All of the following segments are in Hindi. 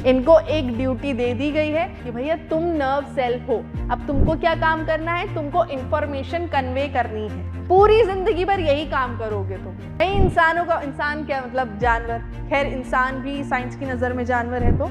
इनको एक ड्यूटी दे दी गई है कि भैया तुम नर्व सेल हो। अब तुमको क्या काम करना है, तुमको इंफॉर्मेशन कन्वे करनी है। पूरी जिंदगी भर यही काम करोगे तुम। नहीं, इंसानों का, इंसान क्या मतलब जानवर, खैर इंसान भी साइंस की नजर में जानवर है, तो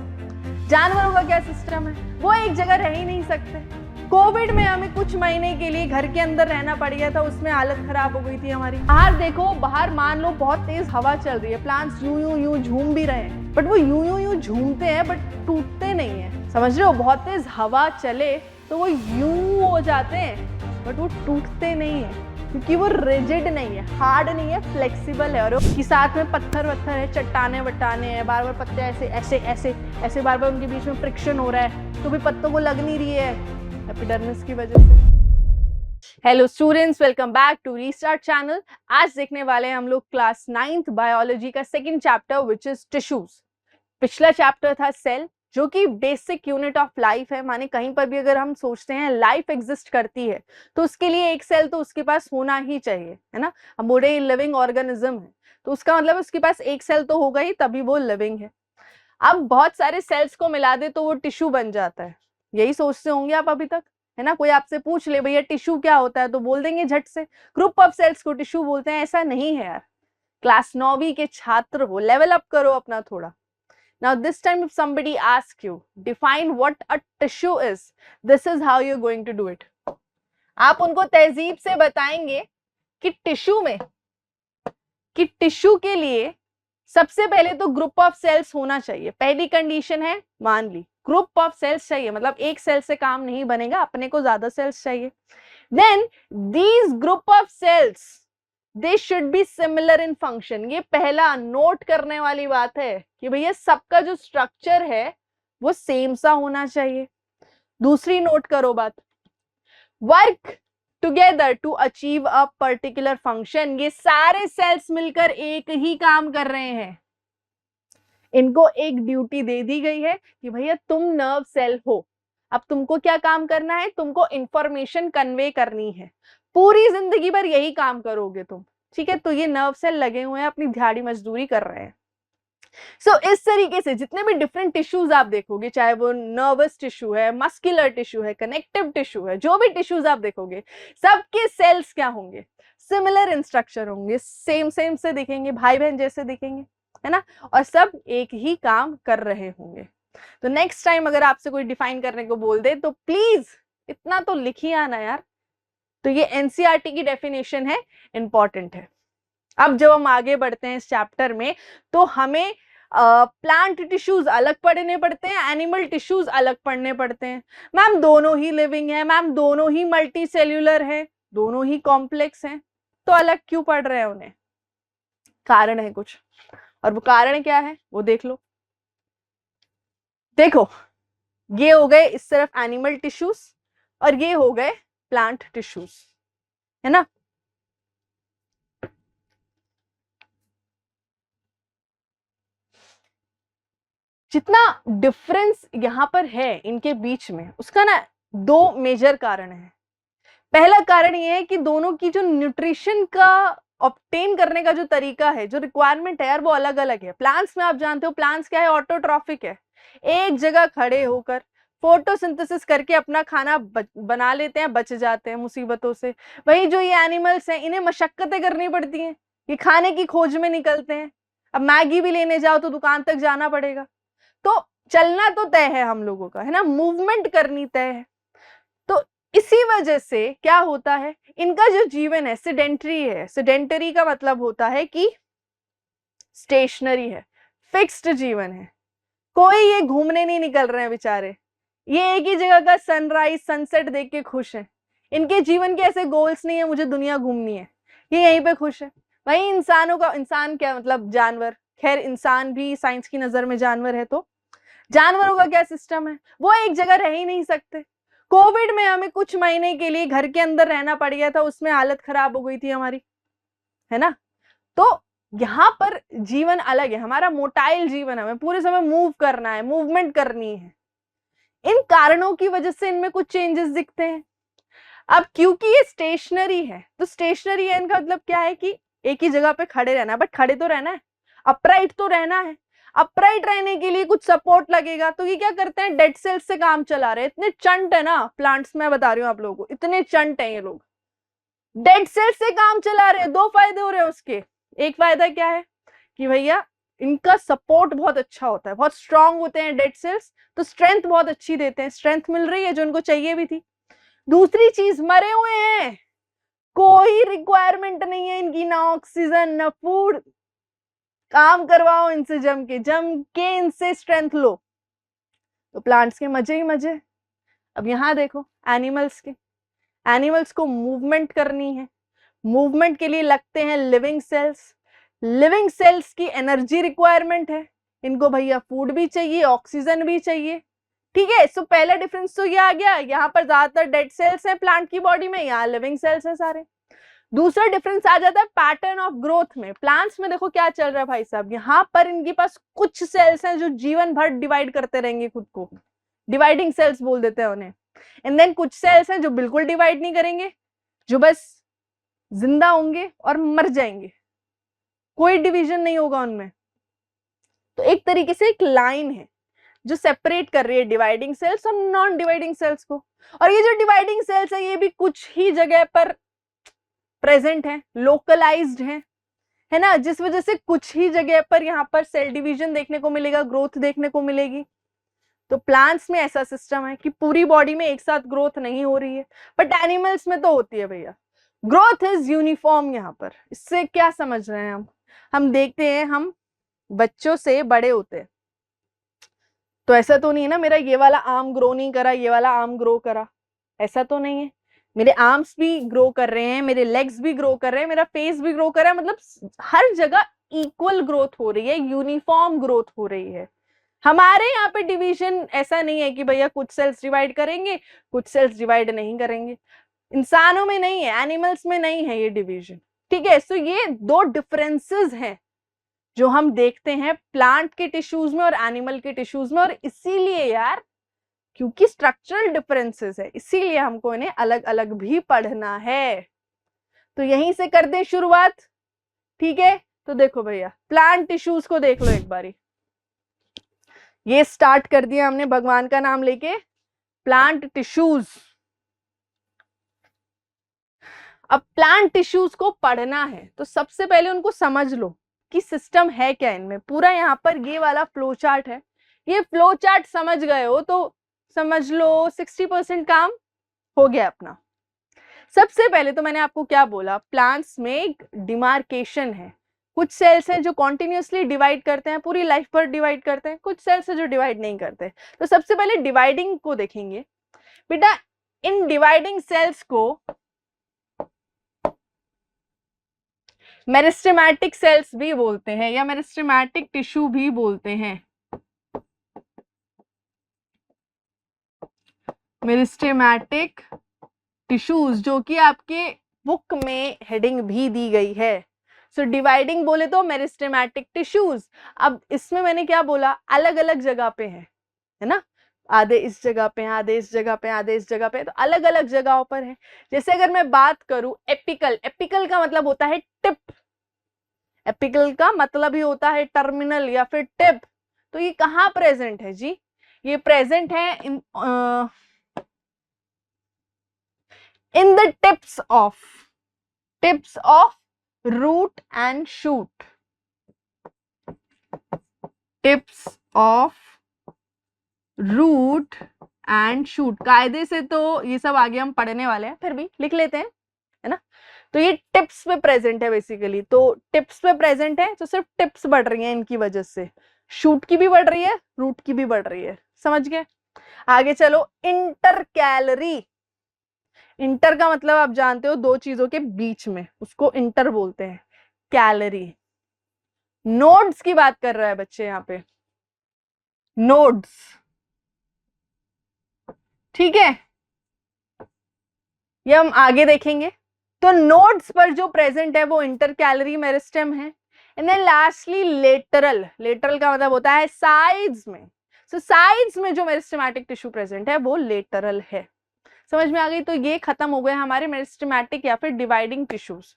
जानवरों का क्या सिस्टम है, वो एक जगह रह ही नहीं सकते। कोविड में हमें कुछ महीने के लिए घर के अंदर रहना पड़ गया था, उसमें हालत खराब हो गई थी हमारी। बाहर देखो, बाहर मान लो बहुत तेज हवा चल रही है, प्लांट्स यूं यूं यूं झूम भी रहे हैं, बट वो यूं यूं यूं झूमते हैं बट टूटते नहीं है। समझ रहे हो, बहुत तेज हवा चले तो वो यूं हो जाते हैं बट वो टूटते नहीं है, क्योंकि वो रिजिड नहीं है, हार्ड नहीं है, फ्लेक्सिबल है। और उसके साथ में पत्थर वत्थर है, चट्टाने वट्टाने हैं, बार बार पत्ते ऐसे ऐसे ऐसे ऐसे बार बार उनके बीच में फ्रिक्शन हो रहा है, तो भी पत्तों को लग नहीं रही है एपिडर्मिस की वजह से। Hello students, welcome back to restart channel. आज देखने वाले हैं हम लोग क्लास 9th बायोलॉजी का second chapter which is tissues. पिछला चैप्टर था सेल, जो कि बेसिक यूनिट ऑफ लाइफ है। माने कहीं पर भी अगर हम सोचते हैं लाइफ एग्जिस्ट करती है तो उसके लिए एक सेल तो उसके पास होना ही चाहिए, है ना। हम बोल रहे हैं लिविंग ऑर्गेनिज्म है, तो उसका मतलब उसके पास एक सेल तो होगा ही, तभी वो लिविंग है। अब बहुत सारे सेल्स को मिला दे तो वो टिश्यू बन जाता है, यही सोचते होंगे आप अभी तक, है ना। कोई आपसे पूछ ले भैया टिश्यू क्या होता है, तो बोल देंगे झट से, ग्रुप ऑफ सेल्स को टिश्यू बोलते हैं। ऐसा नहीं है यार, क्लास 9वीं के छात्र हो, लेवल अप करो अपना थोड़ा। Now this time if somebody asks you define what a tissue is, this is how you're going to do it. आप उनको तहजीब से बताएंगे कि टिश्यू के लिए सबसे पहले तो ग्रुप ऑफ सेल्स होना चाहिए। पहली कंडीशन है, मान ली ग्रुप ऑफ सेल्स चाहिए, मतलब एक सेल से काम नहीं बनेगा, अपने को ज्यादा सेल्स चाहिए। Then these group of cells they should be similar in function. ये पहला नोट करने वाली बात है कि भैया सबका जो स्ट्रक्चर है वो सेम सा होना चाहिए। दूसरी नोट करो बात, work together to achieve a particular function. ये सारे सेल्स मिलकर एक ही काम कर रहे हैं। इनको एक ड्यूटी दे दी गई है कि भैया तुम नर्व सेल हो। अब तुमको क्या काम करना है, तुमको इंफॉर्मेशन कन्वे करनी है। पूरी जिंदगी भर यही काम करोगे तुम, ठीक है। तो ये नर्व सेल लगे हुए हैं, अपनी दिहाड़ी मजदूरी कर रहे हैं। इस तरीके से जितने भी डिफरेंट टिश्यूज आप देखोगे, चाहे वो नर्वस टिश्यू है, मस्कुलर टिश्यू है, कनेक्टिव टिश्यू है, जो भी टिश्यूज आप देखोगे सबके सेल्स क्या होंगे, सिमिलर इन स्ट्रक्चर होंगे, सेम सेम से दिखेंगे, भाई बहन जैसे दिखेंगे, है ना। और सब एक ही काम कर रहे होंगे। तो नेक्स्ट टाइम अगर आपसे कोई डिफाइन करने को बोल दे तो प्लीज इतना तो लिखिए आना यार। तो ये एनसीईआरटी की डेफिनेशन है, इंपॉर्टेंट है। अब जब हम आगे बढ़ते हैं इस चैप्टर में, तो हमें प्लांट टिश्यूज अलग पढ़ने पड़ते हैं, एनिमल टिश्यूज अलग पढ़ने पड़ते हैं। मैम दोनों ही लिविंग है, मैम दोनों ही मल्टी सेल्यूलर है, दोनों ही कॉम्प्लेक्स हैं, तो अलग क्यों पढ़ रहे हैं उन्हें? कारण है कुछ, और वो कारण क्या है वो देख लो। देखो, ये हो गए इस तरफ एनिमल टिश्यूज और ये हो गए प्लांट टिश्यूज, है ना। जितना डिफरेंस यहां पर है इनके बीच में, उसका ना दो मेजर कारण है। पहला कारण ये है कि दोनों की जो न्यूट्रिशन का ऑब्टेन करने का जो तरीका है, जो रिक्वायरमेंट है यार, वो अलग अलग है। प्लांट्स में आप जानते हो, प्लांट्स क्या है, ऑटोट्रॉफिक है, एक जगह खड़े होकर फोटोसिंथेसिस करके अपना खाना बना लेते हैं, बच जाते हैं मुसीबतों से। वही जो ये एनिमल्स हैं, इन्हें मशक्कतें करनी पड़ती हैं, ये खाने की खोज में निकलते हैं। अब मैगी भी लेने जाओ तो दुकान तक जाना पड़ेगा, तो चलना तो तय है हम लोगों का, है ना, मूवमेंट करनी तय है। तो इसी वजह से क्या होता है, इनका जो जीवन है सिडेंटरी है। सिडेंटरी का मतलब होता है कि स्टेशनरी है, फिक्स्ड जीवन है। कोई ये घूमने नहीं निकल रहे हैं बेचारे, ये एक ही जगह का सनराइज सनसेट देख के खुश है। इनके जीवन के ऐसे गोल्स नहीं है मुझे दुनिया घूमनी है, ये यहीं पे खुश है। वही इंसानों का, इंसान क्या मतलब जानवर, खैर इंसान भी साइंस की नजर में जानवर है, तो जानवरों का क्या सिस्टम है, वो एक जगह रह ही नहीं सकते। कोविड में हमें कुछ महीने के लिए घर के अंदर रहना पड़ गया था, उसमें हालत खराब हो गई थी हमारी, है ना। तो यहाँ पर जीवन अलग है, हमारा मोटाइल जीवन है, हमें पूरे समय मूव करना है, मूवमेंट करनी है। इन कारणों की वजह से इनमें कुछ चेंजेस दिखते हैं। अब क्योंकि ये स्टेशनरी है, तो स्टेशनरी है इनका मतलब क्या है कि एक ही जगह पे खड़े रहना है, बट खड़े तो रहना है, अपराइट तो रहना है। अपराइट रहने के लिए कुछ सपोर्ट लगेगा, तो ये क्या करते हैं, डेड सेल्स से काम चला रहे हैं। इतने चंट है ना प्लांट्स, मैं बता रही हूँ आप लोगों को, इतने चंट है ये लोग, डेड सेल्स से काम चला रहे हैं। दो फायदे हो रहे हैं उसके। एक फायदा क्या है कि भैया इनका सपोर्ट बहुत अच्छा होता है, बहुत स्ट्रांग होते हैं डेड सेल्स, तो स्ट्रेंथ बहुत अच्छी देते हैं, स्ट्रेंथ मिल रही है जो उनको चाहिए भी थी। दूसरी चीज, मरे हुए हैं, कोई रिक्वायरमेंट नहीं है इनकी, ना ऑक्सीजन ना फूड, काम करवाओ इनसे, जम के इनसे स्ट्रेंथ लो, तो प्लांट्स के मजे ही मजे। अब यहां देखो एनिमल्स के, एनिमल्स को मूवमेंट करनी है, मूवमेंट के लिए लगते हैं लिविंग सेल्स, लिविंग सेल्स की एनर्जी रिक्वायरमेंट है, इनको भैया फूड भी चाहिए, ऑक्सीजन भी चाहिए। ठीक है, सो पहला डिफरेंस तो ये आ गया, यहाँ पर ज्यादातर डेड सेल्स हैं प्लांट की बॉडी में, यहाँ लिविंग सेल्स हैं सारे। दूसरा डिफरेंस आ जाता है पैटर्न ऑफ ग्रोथ में। प्लांट्स में देखो क्या चल रहा है भाई साहब, यहाँ पर इनके पास कुछ सेल्स हैं जो जीवन भर डिवाइड करते रहेंगे खुद को, डिवाइडिंग सेल्स बोल देते हैं उन्हें। एंड देन कुछ सेल्स हैं जो बिल्कुल डिवाइड नहीं करेंगे, जो बस जिंदा होंगे और मर जाएंगे, कोई डिवीजन नहीं होगा उनमें। तो एक तरीके से एक लाइन है जो सेपरेट कर रही है डिवाइडिंग सेल्स और नॉन डिवाइडिंग सेल्स को। और ये जो डिवाइडिंग सेल्स है ये भी कुछ ही जगह पर प्रेजेंट है, लोकलाइज्ड है ना, जिस वजह से कुछ ही जगह पर यहाँ पर सेल डिवीजन देखने को मिलेगा, ग्रोथ देखने को मिलेगी। तो प्लांट्स में ऐसा सिस्टम है कि पूरी बॉडी में एक साथ ग्रोथ नहीं हो रही है, बट एनिमल्स में तो होती है भैया, ग्रोथ इज यूनिफॉर्म। यहाँ पर इससे क्या समझ रहे हैं हम देखते हैं, हम बच्चों से बड़े होते हैं तो ऐसा तो नहीं है ना मेरा ये वाला आर्म ग्रो नहीं करा, ये वाला आर्म ग्रो करा, ऐसा तो नहीं है। मेरे आर्म्स भी ग्रो कर रहे हैं, मेरे लेग्स भी ग्रो कर रहे हैं, मेरा फेस भी ग्रो कर रहा है, मतलब हर जगह इक्वल ग्रोथ हो रही है, यूनिफॉर्म ग्रोथ हो रही है। हमारे यहाँ पे डिवीजन ऐसा नहीं है कि भैया कुछ सेल्स डिवाइड करेंगे कुछ सेल्स डिवाइड नहीं करेंगे, इंसानों में नहीं है, एनिमल्स में नहीं है ये डिवीजन। ठीक है, सो ये दो डिफरेंसेस हैं जो हम देखते हैं प्लांट के टिश्यूज में और एनिमल के टिश्यूज में। और इसीलिए यार, क्योंकि स्ट्रक्चरल डिफरेंसेस है, इसीलिए हमको इन्हें अलग अलग भी पढ़ना है। तो यहीं से कर दें शुरुआत। ठीक है, तो देखो भैया प्लांट टिश्यूज को देख लो एक बारी, ये स्टार्ट कर दिया हमने भगवान का नाम लेके, प्लांट टिश्यूज। अब प्लांट टिश्यूज को पढ़ना है तो सबसे पहले उनको समझ लो कि सिस्टम है क्या इनमें। पूरा यहाँ पर ये वाला फ्लो चार्ट है, ये फ्लो चार्ट समझ गए हो तो समझ लो 60% काम हो गया अपना। सबसे पहले तो मैंने आपको क्या बोला, प्लांट्स में एक डिमार्केशन है, कुछ सेल्स हैं जो कॉन्टिन्यूसली डिवाइड करते हैं, पूरी लाइफ पर डिवाइड करते हैं, कुछ सेल्स हैं जो डिवाइड नहीं करते। तो सबसे पहले डिवाइडिंग को देखेंगे बेटा। इन डिवाइडिंग सेल्स को मेरिस्टेमेटिक सेल्स भी बोलते हैं या मेरिस्टेमेटिक टिश्यू भी बोलते हैं, मेरिस्टेमेटिक टिश्यूज, जो कि आपके बुक में हेडिंग भी दी गई है। सो डिवाइडिंग बोले तो मेरिस्टेमेटिक टिश्यूज। अब इसमें मैंने क्या बोला, अलग अलग जगह पे है ना, आधे इस जगह पे, आधे इस जगह पे, आधे इस जगह पे, तो अलग अलग जगहों पर है। जैसे अगर मैं बात करूं एपिकल, एपिकल का मतलब होता है टिप, एपिकल का मतलब ही होता है टर्मिनल या फिर टिप। तो ये कहाँ प्रेजेंट है जी, ये प्रेजेंट है in the tips of root and shoot, tips of root and shoot. कायदे से तो ये सब आगे हम पढ़ने वाले हैं, फिर भी लिख लेते हैं, है ना। तो ये टिप्स पे प्रेजेंट है बेसिकली, तो टिप्स पे प्रेजेंट है तो सिर्फ टिप्स बढ़ रही हैं इनकी वजह से, शूट की भी बढ़ रही है, रूट की भी बढ़ रही है। समझ गए, आगे चलो। इंटरकैलरी, इंटर का मतलब आप जानते हो दो चीजों के बीच में, उसको इंटर बोलते हैं, कैलरी। नोड्स की बात कर रहा है बच्चे यहाँ पे, नोड्स, ठीक है, ये हम आगे देखेंगे। तो नोड्स पर जो प्रेजेंट है वो इंटरकैलरी मेरिस्टेम है। And then lastly lateral, lateral का मतलब होता है साइड्स में। सो साइड्स में जो मेरिस्टेमेटिक टिश्यू प्रेजेंट है वो लेटरल है। समझ में आ गई। तो ये खत्म हो गए हमारे मेरिस्टेमेटिक या फिर डिवाइडिंग टिश्यूज।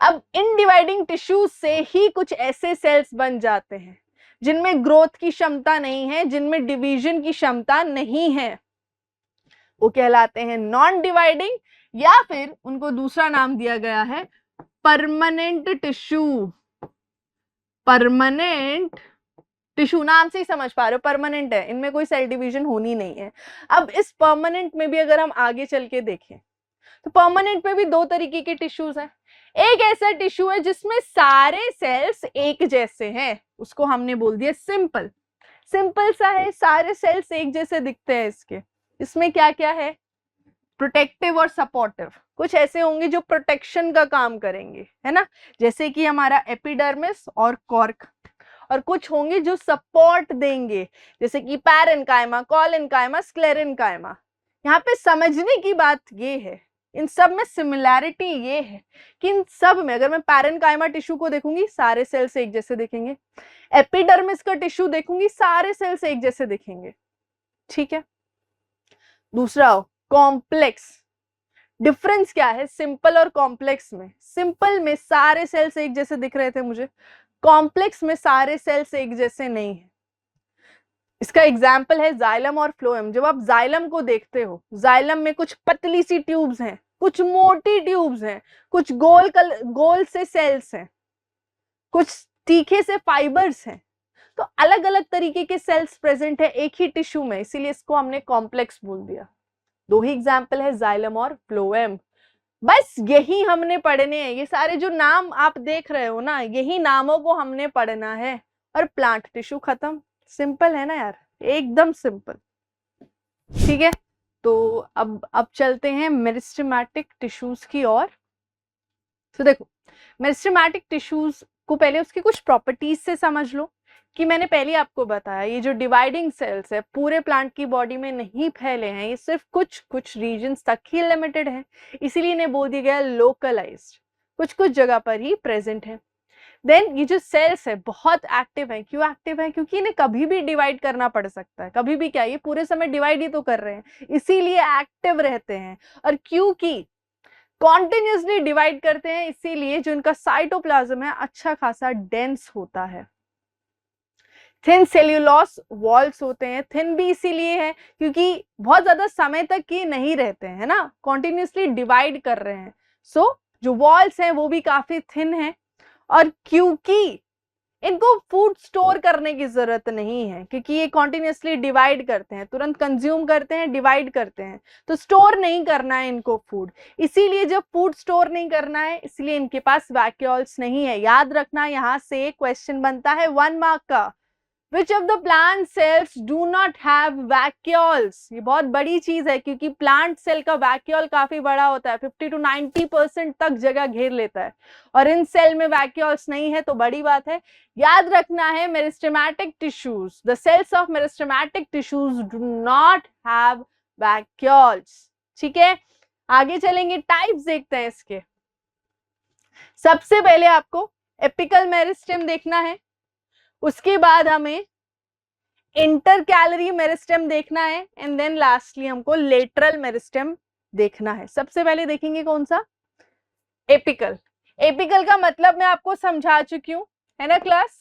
अब इन डिवाइडिंग टिश्यूज से ही कुछ ऐसे सेल्स बन जाते हैं जिनमें ग्रोथ की क्षमता नहीं है, जिनमें डिवीजन की क्षमता नहीं है, वो कहलाते हैं नॉन डिवाइडिंग, या फिर उनको दूसरा नाम दिया गया है परमानेंट टिश्यू। परमानेंट टिश्यू, नाम से ही समझ पा रहे हो परमानेंट है, इनमें कोई सेल डिवीजन होनी नहीं है। अब इस परमानेंट में भी अगर हम आगे चल के देखें तो परमानेंट में भी दो तरीके के टिश्यूज हैं। एक ऐसा टिश्यू है जिसमें सारे सेल्स एक जैसे हैं, उसको हमने बोल दिया सिंपल। सिंपल सा है, सारे सेल्स एक जैसे दिखते हैं इसके। इसमें क्या क्या है, प्रोटेक्टिव और सपोर्टिव। कुछ ऐसे होंगे जो प्रोटेक्शन का काम करेंगे, है ना, जैसे कि हमारा एपिडर्मिस और कॉर्क, और कुछ होंगे जो सपोर्ट देंगे, जैसे कि पैरेन्काइमा, कोलेन्काइमा, स्क्लेरेन्काइमा। यहाँ पे समझने की बात ये है, इन सब में सिमिलैरिटी ये है कि इन सब में अगर मैं पैरेन्काइमा टिश्यू को देखूंगी सारे सेल्स एक जैसे दिखेंगे, एपिडर्मिस का टिश्यू देखूंगी सारे सेल्स एक जैसे दिखेंगे, ठीक है। दूसरा कॉम्प्लेक्स। डिफरेंस क्या है सिंपल और कॉम्प्लेक्स में? सिंपल में सारे सेल्स एक जैसे दिख रहे थे मुझे, कॉम्प्लेक्स में सारे सेल्स एक जैसे नहीं है। इसका एग्जाम्पल है जाइलम और फ्लोएम। जब आप जाइलम को देखते हो, जाइलम में कुछ पतली सी ट्यूब्स हैं, कुछ मोटी ट्यूब्स हैं, कुछ गोल से सेल्स हैं, कुछ तीखे से फाइबर्स हैं, तो अलग अलग तरीके के सेल्स प्रेजेंट है एक ही टिश्यू में, इसीलिए इसको हमने कॉम्प्लेक्स बोल दिया। दो ही एग्जाम्पल है जाइलम और फ्लोएम। बस यही हमने पढ़ने हैं, ये सारे जो नाम आप देख रहे हो ना, यही नामों को हमने पढ़ना है और प्लांट टिश्यू खत्म। सिंपल है ना यार, एकदम सिंपल, ठीक है। तो अब चलते हैं मेरिस्टेमेटिक टिश्यूज की ओर। तो देखो, मेरिस्टेमेटिक टिश्यूज को पहले उसकी कुछ प्रॉपर्टीज से समझ लो कि मैंने पहले आपको बताया ये जो डिवाइडिंग सेल्स है पूरे प्लांट की बॉडी में नहीं फैले हैं, ये सिर्फ कुछ कुछ रीजन्स तक ही लिमिटेड है, इसीलिए इन्हें बोल दिया गया लोकलाइज्ड, कुछ कुछ जगह पर ही प्रेजेंट है। देन ये जो सेल्स है बहुत एक्टिव है। क्यों एक्टिव है? क्योंकि इन्हें कभी भी डिवाइड करना पड़ सकता है, कभी भी क्या, ये पूरे समय डिवाइड ही तो कर रहे हैं, इसीलिए एक्टिव रहते हैं। और क्योंकि कॉन्टिन्यूसली डिवाइड करते हैं, इसीलिए जो इनका साइटोप्लाज्म है अच्छा खासा डेंस होता है। थिन सेल्यूलोस वॉल्स होते हैं, थिन भी इसीलिए है क्योंकि बहुत ज्यादा समय तक ये नहीं रहते हैं, है ना, कॉन्टिन्यूसली डिवाइड कर रहे हैं। सो जो वॉल्स हैं वो भी काफी थिन है। और क्योंकि इनको फूड स्टोर करने की जरूरत नहीं है, क्योंकि ये कॉन्टिन्यूसली डिवाइड करते हैं, तुरंत कंज्यूम करते हैं, डिवाइड करते हैं, तो स्टोर नहीं करना है इनको फूड। इसीलिए जब फूड स्टोर नहीं करना है, इसलिए इनके पास वैक्यूल्स नहीं है। याद रखना, यहां से क्वेश्चन बनता है 1 मार्क का। Which of the plant cells do not have vacuoles? ये बहुत बड़ी चीज है क्योंकि प्लांट सेल का वैक्यूल काफी बड़ा होता है, 50 to 90% तक जगह घेर लेता है, और इन सेल में वैक्यूल्स नहीं है तो बड़ी बात है। याद रखना है meristematic tissues, the cells of meristematic tissues do not have vacuoles, ठीक है। आगे चलेंगे, टाइप्स देखते हैं इसके। सबसे पहले आपको एपिकल मेरिस्टेम देखना है, उसके बाद हमें इंटरकैलरी मेरिस्टेम देखना है, एंड देन लास्टली हमको लेटरल मेरिस्टेम देखना है। सबसे पहले देखेंगे कौन सा? एपिकल। एपिकल का मतलब मैं आपको समझा चुकी हूं, है ना क्लास?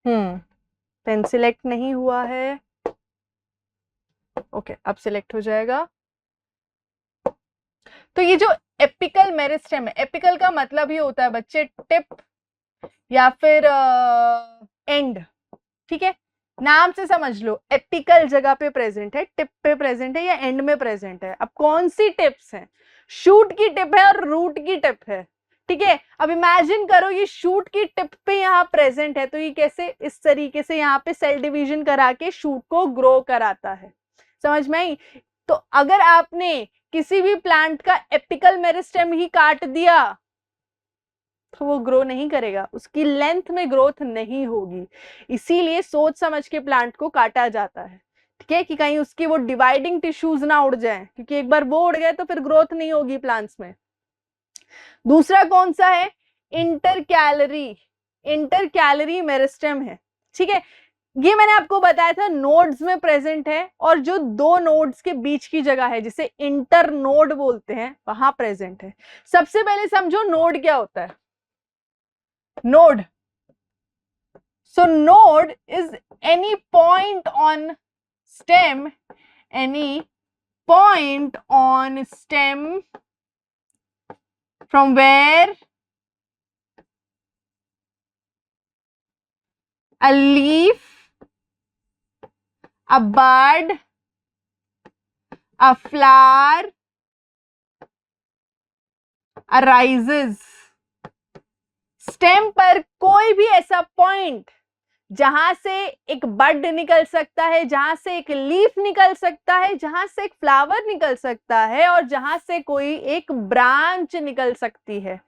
पेन सिलेक्ट नहीं हुआ है, ओके अब सिलेक्ट हो जाएगा। तो ये जो एपिकल मेरिस्टेम है, एपिकल का मतलब ये होता है बच्चे टिप या फिर एंड, ठीक है, नाम से समझ लो, एपिकल जगह पे प्रेजेंट है, टिप पे प्रेजेंट है या एंड में प्रेजेंट है। अब कौन सी टिप्स हैं? शूट की टिप है और रूट की टिप है, ठीक है। अब इमेजिन करो ये शूट की टिप पे यहाँ प्रेजेंट है, तो ये कैसे, इस तरीके से यहाँ पे सेल डिवीजन करा के शूट को ग्रो कराता है, समझ में आई? तो अगर आपने किसी भी प्लांट का एपिकल मेरिस्टेम ही काट दिया तो वो ग्रो नहीं करेगा, उसकी लेंथ में ग्रोथ नहीं होगी। इसीलिए सोच समझ के प्लांट को काटा जाता है, ठीक है, कि कहीं उसकी वो डिवाइडिंग टिश्यूज ना उड़ जाएं, क्योंकि एक बार वो उड़ गए तो फिर ग्रोथ नहीं होगी प्लांट्स में। दूसरा कौन सा है? इंटरकैलरी। इंटरकैलरी मेरिस्टेम है, ठीक है। ये मैंने आपको बताया था नोड्स में प्रेजेंट है, और जो दो नोड्स के बीच की जगह है जिसे इंटर नोड बोलते हैं वहां प्रेजेंट है। सबसे पहले समझो नोड क्या होता है। node. So node is any point on stem, any point on stem from where a leaf, a bud, a flower arises. Stem पर कोई भी ऐसा पॉइंट जहां से एक बड निकल सकता है, जहां से एक लीफ निकल सकता है, जहां से एक फ्लावर निकल सकता है और जहां से कोई एक ब्रांच निकल सकती है,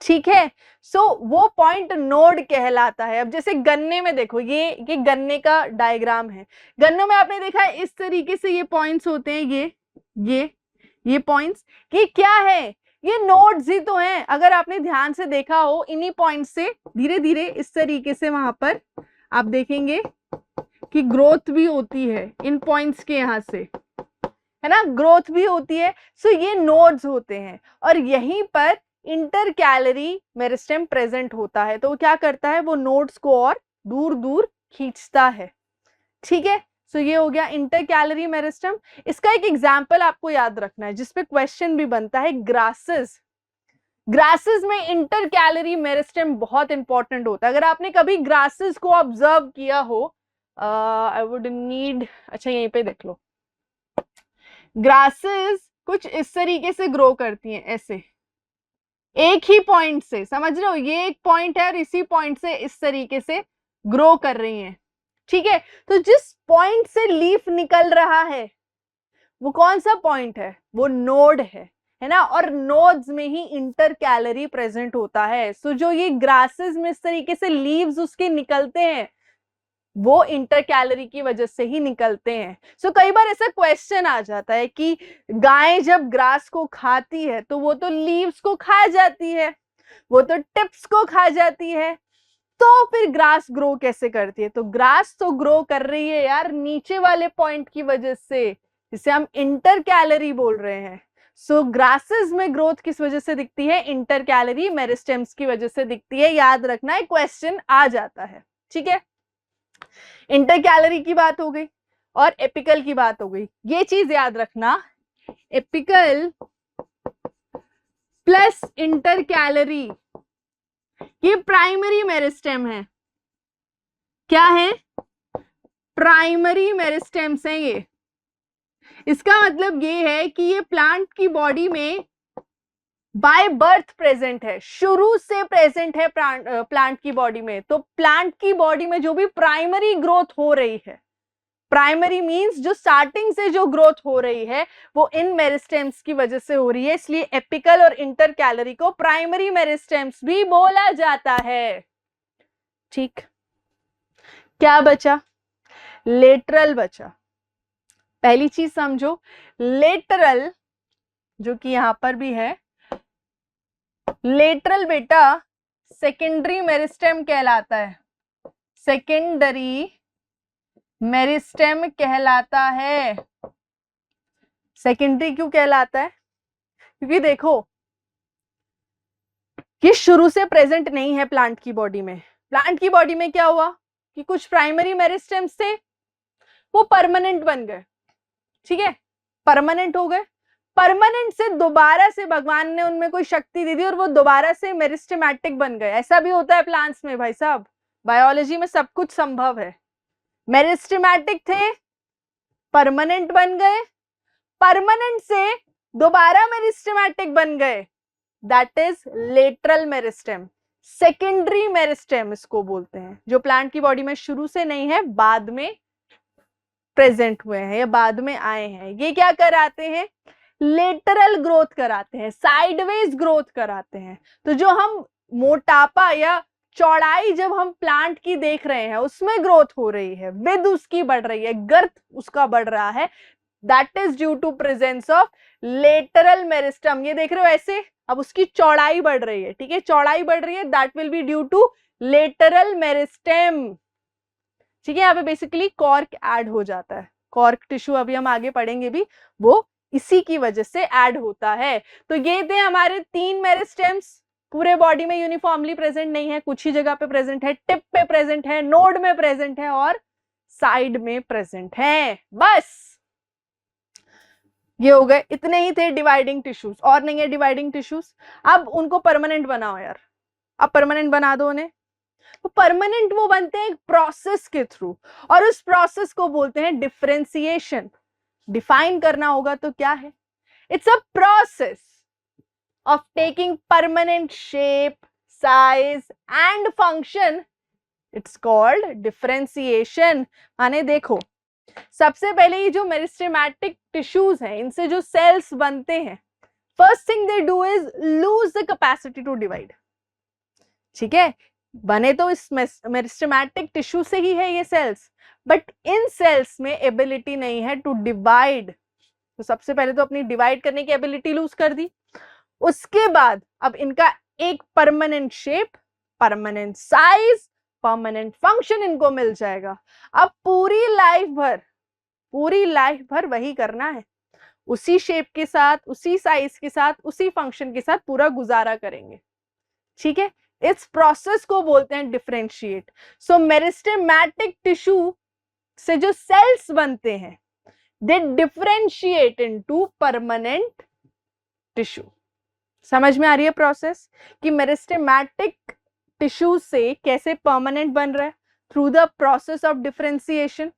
ठीक है। सो वो पॉइंट नोड कहलाता है। अब जैसे गन्ने में देखो, ये गन्ने का डायग्राम है। गन्नों में आपने देखा है इस तरीके से ये पॉइंट्स होते हैं, ये पॉइंट्स, ये क्या है, ये नोड्स ही तो हैं। अगर आपने ध्यान से देखा हो, इन्हीं पॉइंट से धीरे धीरे इस तरीके से वहां पर आप देखेंगे कि ग्रोथ भी होती है इन पॉइंट्स के, यहां से, है ना, ग्रोथ भी होती है। सो ये नोड्स होते हैं और यहीं पर इंटरकैलरी मेरिस्टेम प्रेजेंट होता है। तो वो क्या करता है, वो नोड्स को और दूर दूर खींचता है, ठीक है। सो ये हो गया इंटरकैलरी मेरिस्टेम। इसका एक एग्जाम्पल आपको याद रखना है जिसपे क्वेश्चन भी बनता है, ग्रासेस। ग्रासेस में इंटरकैलरी मेरिस्टेम बहुत इंपॉर्टेंट होता है। अगर आपने कभी ग्रासेस को ऑब्जर्व किया हो, आई वुड नीड, अच्छा यहीं पे देख लो, ग्रासेस कुछ इस तरीके से ग्रो करती हैं, ऐसे एक ही पॉइंट से, समझ रहे हो, ये एक पॉइंट है और इसी पॉइंट से इस तरीके से ग्रो कर रही हैं, ठीक है। तो जिस पॉइंट से लीफ निकल रहा है वो कौन सा पॉइंट है, वो नोड है ना। और नोड्स में ही इंटरकैलरी प्रेजेंट होता है। सो जो ये ग्रासेस में इस तरीके से लीव्स उसके निकलते हैं, वो इंटरकैलरी की वजह से ही निकलते हैं। सो कई बार ऐसा क्वेश्चन आ जाता है कि गाय जब ग्रास को खाती है तो वो तो लीव्स को खा जाती है, वो तो टिप्स को खा जाती है, तो फिर ग्रास ग्रो कैसे करती है। तो ग्रास तो ग्रो कर रही है यार नीचे वाले पॉइंट की वजह से, जिसे हम इंटरकैलरी बोल रहे हैं। सो ग्रासेस में ग्रोथ किस वजह से दिखती है, इंटरकैलरी मेरिस्टेम्स की वजह से दिखती है। याद रखना है, क्वेश्चन आ जाता है, ठीक है। इंटरकैलरी की बात हो गई और एपिकल की बात हो गई। ये चीज याद रखना, एपिकल प्लस इंटरकैलरी ये प्राइमरी मेरिस्टेम है। क्या है, प्राइमरी मेरिस्टेम्स हैं ये। इसका मतलब ये है कि ये प्लांट की बॉडी में बाय बर्थ प्रेजेंट है, शुरू से प्रेजेंट है प्लांट की बॉडी में। तो प्लांट की बॉडी में जो भी प्राइमरी ग्रोथ हो रही है, प्राइमरी मींस जो स्टार्टिंग से जो ग्रोथ हो रही है वो इन मेरिस्टेम्स की वजह से हो रही है। इसलिए एपिकल और इंटरकैलरी को प्राइमरी मेरिस्टेम्स भी बोला जाता है, ठीक। क्या बचा, लेटरल बचा। पहली चीज समझो, लेटरल जो कि यहां पर भी है, लेटरल बेटा सेकेंडरी मेरिस्टेम कहलाता है, सेकेंडरी मेरिस्टेम कहलाता है। सेकेंडरी क्यों कहलाता है, क्योंकि देखो ये शुरू से प्रेजेंट नहीं है प्लांट की बॉडी में। प्लांट की बॉडी में क्या हुआ कि कुछ प्राइमरी मेरिस्टेम्स थे, वो परमानेंट बन गए, ठीक है, परमानेंट हो गए। परमानेंट से दोबारा से भगवान ने उनमें कोई शक्ति दे दी और वो दोबारा से मेरिस्टेमैटिक बन गए। ऐसा भी होता है प्लांट्स में भाई साहब, बायोलॉजी में सब कुछ संभव है। मेरिस्टेमैटिक थे, परमानेंट बन गए, परमानेंट से दोबारा मेरिस्टेमैटिक बन गए, that is lateral meristem. Secondary meristem इसको बोलते हैं, जो प्लांट की बॉडी में शुरू से नहीं है, बाद में प्रेजेंट हुए हैं या बाद में आए हैं। ये क्या कराते हैं, लेटरल ग्रोथ कराते हैं, साइडवेज ग्रोथ कराते हैं। तो जो हम मोटापा या चौड़ाई जब हम प्लांट की देख रहे हैं, उसमें ग्रोथ हो रही है, विद उसकी बढ़ रही है, गर्थ उसका बढ़ रहा है, that is due to presence of lateral meristem. ये देख रहे हो ऐसे, अब उसकी चौड़ाई बढ़ रही है, ठीक है, चौड़ाई बढ़ रही है, that will be due to lateral meristem, ठीक है। यहाँ पे बेसिकली कॉर्क ऐड हो जाता है, कॉर्क टिश्यू अभी हम आगे पढ़ेंगे भी, वो इसी की वजह से ऐड होता है। तो ये थे हमारे 3 मेरिस्टेम्स, पूरे बॉडी में यूनिफॉर्मली प्रेजेंट नहीं है, कुछ ही जगह पे प्रेजेंट है, टिप पे प्रेजेंट है, नोड में प्रेजेंट है और साइड में प्रेजेंट है। बस ये हो गए, इतने ही थे डिवाइडिंग टिश्यूज, और नहीं है डिवाइडिंग टिश्यूज। अब उनको परमानेंट बनाओ यार, अब परमानेंट बना दो उन्हें। तो परमानेंट वो बनते हैं एक प्रोसेस के थ्रू, और उस प्रोसेस को बोलते हैं डिफरेंशिएशन। डिफाइन करना होगा तो क्या है? It's a process of taking permanent shape, size and function. It's called differentiation. माने देखो, सबसे पहले ये जो मेरिस्टेमेटिक टिश्यूज हैं, इनसे जो सेल्स बनते हैं, first thing they do is lose the capacity to divide. ठीक है, बने तो इस मेरिस्टेमेटिक टिश्यू से ही है ये सेल्स, बट इन सेल्स में एबिलिटी नहीं है टू डिवाइड। तो सबसे पहले तो अपनी डिवाइड करने की एबिलिटी लूज कर दी। उसके बाद अब इनका एक permanent shape, permanent size, permanent function इनको मिल जाएगा। अब पूरी लाइफ भर वही करना है, उसी शेप के साथ, उसी साइज के साथ, उसी फंक्शन के साथ पूरा गुजारा करेंगे। ठीक है, इस प्रोसेस को बोलते हैं डिफरेंशिएट। सो मेरिस्टेमेटिक टिश्यू से जो सेल्स बनते हैं, दे डिफरेंशिएट इनटू परमानेंट टिश्यू। समझ में आ रही है प्रोसेस कि मेरिस्टेमेटिक टिश्यू से कैसे परमानेंट बन रहा है? Through the process of differentiation,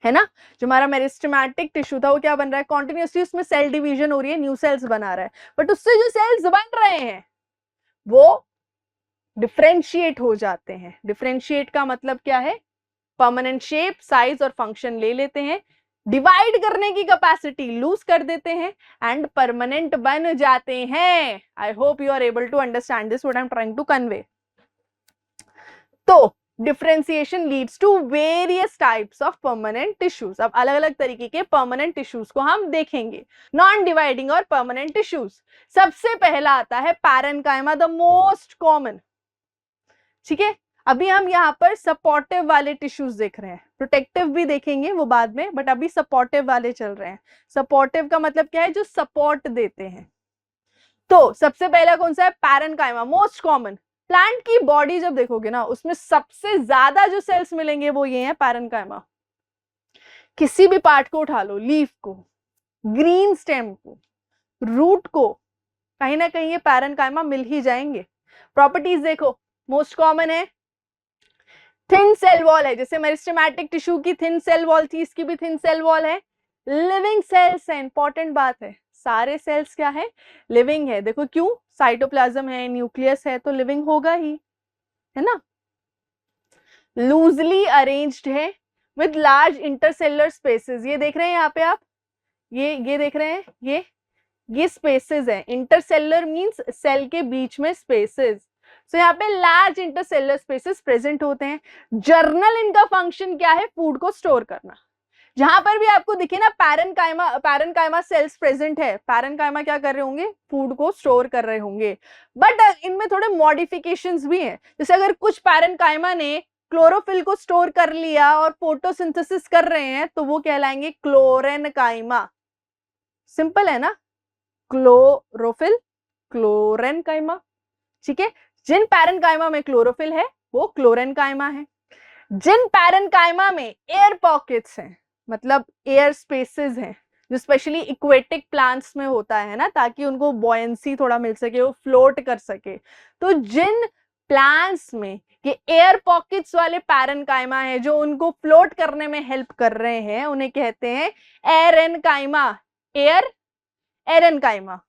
है ना। जो हमारा मेरिस्टेमेटिक टिश्यू था वो क्या बन रहा है? कॉन्टिन्यूसली उसमें सेल डिवीजन हो रही है, न्यू सेल्स बना रहा है, बट उससे जो सेल्स बन रहे हैं वो डिफरेंशिएट हो जाते हैं। डिफरेंशिएट का मतलब क्या है? परमानेंट शेप, साइज और फंक्शन ले लेते हैं, डिवाइड करने की कैपेसिटी लूज कर देते हैं एंड परमानेंट बन जाते हैं। I hope you are able to understand this what I am trying to convey. तो differentiation leads to various types of permanent tissues. अब अलग अलग तरीके के परमानेंट टिश्यूज को हम देखेंगे, नॉन डिवाइडिंग और परमानेंट टिश्यूज। सबसे पहला आता है पैरेन्काइमा, द मोस्ट कॉमन। ठीक है, अभी हम यहाँ पर सपोर्टिव वाले टिश्यूज देख रहे हैं, प्रोटेक्टिव भी देखेंगे वो बाद में, बट अभी सपोर्टिव वाले चल रहे हैं। सपोर्टिव का मतलब क्या है? जो सपोर्ट देते हैं। तो सबसे पहला कौन सा है? Parenchyma, most common. प्लांट की बॉडी जब देखोगे ना, उसमें सबसे ज्यादा जो सेल्स मिलेंगे वो ये हैं, पैरेन्काइमा। किसी भी पार्ट को उठा लो, लीफ को, ग्रीन स्टेम को, रूट को, कहीं ना कहीं ये पैरेन्काइमा मिल ही जाएंगे। प्रॉपर्टीज देखो, मोस्ट कॉमन है, थिन सेल वॉल है, जैसे मेरिस्टेमेटिक टिश्यू की थिन सेल वॉल थी, इसकी भी थिन सेल वॉल है। लिविंग सेल्स है, इंपॉर्टेंट बात है, सारे सेल्स क्या है? लिविंग है। देखो क्यों? साइटोप्लाज्म है, न्यूक्लियस है, तो लिविंग होगा ही, है ना। लूजली अरेंज्ड है विद लार्ज इंटरसेलुलर स्पेसेस। ये देख रहे हैं यहाँ पे आप, ये देख रहे हैं, ये स्पेसेस है। इंटरसेलुलर मींस सेल के बीच में स्पेसेस। सो यहाँ पे लार्ज इंटरसेलुलर स्पेसेस प्रेजेंट होते हैं। जर्नल इनका फंक्शन क्या है? फूड को स्टोर करना। जहां पर भी आपको दिखे ना पैरेन्काइमा सेल्स प्रेजेंट है, पैरेन्काइमा क्या कर रहे होंगे? फूड को स्टोर कर रहे होंगे। बट इनमें थोड़े मॉडिफिकेशंस भी हैं। जैसे अगर कुछ पैरेन्काइमा ने क्लोरोफिल को स्टोर कर लिया और फोटोसिंथेसिस कर रहे हैं, तो वो कहलाएंगे क्लोरेनकाइमा। सिंपल है ना, क्लोरोफिल, क्लोरेनकाइमा। ठीक है, जिन पैरेन्काइमा में क्लोरोफिल है वो क्लोरेनकाइमा है। जिन पैरेन्काइमा में एयर पॉकेट्स हैं, मतलब एयर स्पेसेस हैं, जो स्पेशली इक्वेटिक प्लांट्स में होता है ना, ताकि उनको बॉयंसी थोड़ा मिल सके, वो फ्लोट कर सके। तो जिन प्लांट्स में ये एयर पॉकेट्स वाले पैरेन्काइमा है, जो उनको फ्लोट करने में हेल्प कर रहे हैं, उन्हें कहते हैं एरेन्काइमा। Air एरेन्काइमा,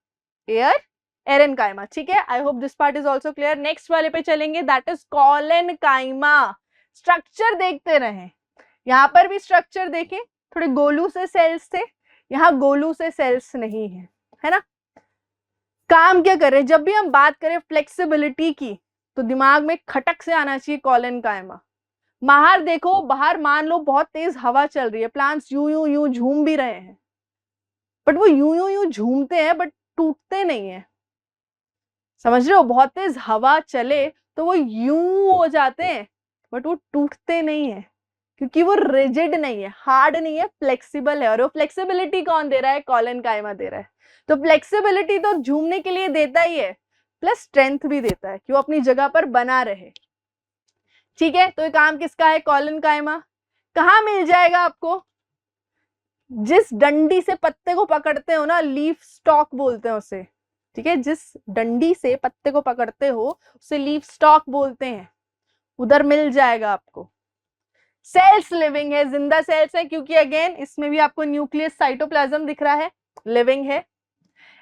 air एरेन्काइमा। ठीक है, I hope this part is also clear. Next वाले पे चलेंगे, दैट इज कॉलेनकाइमा। स्ट्रक्चर देखते रहें, यहाँ पर भी स्ट्रक्चर देखें, थोड़े गोलू से सेल्स थे, यहाँ गोलू से सेल्स नहीं है ना। काम क्या कर रहे हैं? जब भी हम बात करें फ्लेक्सिबिलिटी की, तो दिमाग में खटक से आना चाहिए कॉलेनकाइमा। बाहर देखो, बाहर मान लो बहुत तेज हवा चल रही है, प्लांट्स यूं यूं झूम भी रहे हैं, बट वो यूं झूमते हैं बट टूटते नहीं है। समझ रहे हो? बहुत तेज हवा चले तो वो यूं हो जाते हैं, बट वो टूटते नहीं है, क्योंकि वो रिजिड नहीं है, हार्ड नहीं है, फ्लेक्सिबल है। और वो फ्लेक्सिबिलिटी कौन दे रहा है? कॉलेनकाइमा दे रहा है। तो फ्लेक्सिबिलिटी तो झूमने के लिए देता ही है, प्लस स्ट्रेंथ भी देता है कि वो अपनी जगह पर बना रहे। ठीक है, तो ये काम किसका है? कॉलन कायमा। कहाँ मिल जाएगा आपको? जिस डंडी से पत्ते को पकड़ते हो ना, लीफ स्टॉक बोलते हैं उसे। ठीक है, जिस डंडी से पत्ते को पकड़ते हो उसे लीफ स्टॉक बोलते हैं, उधर मिल जाएगा आपको। सेल्स लिविंग है, जिंदा सेल्स है, क्योंकि अगेन इसमें भी आपको न्यूक्लियस साइटोप्लाज्म दिख रहा है, लिविंग है।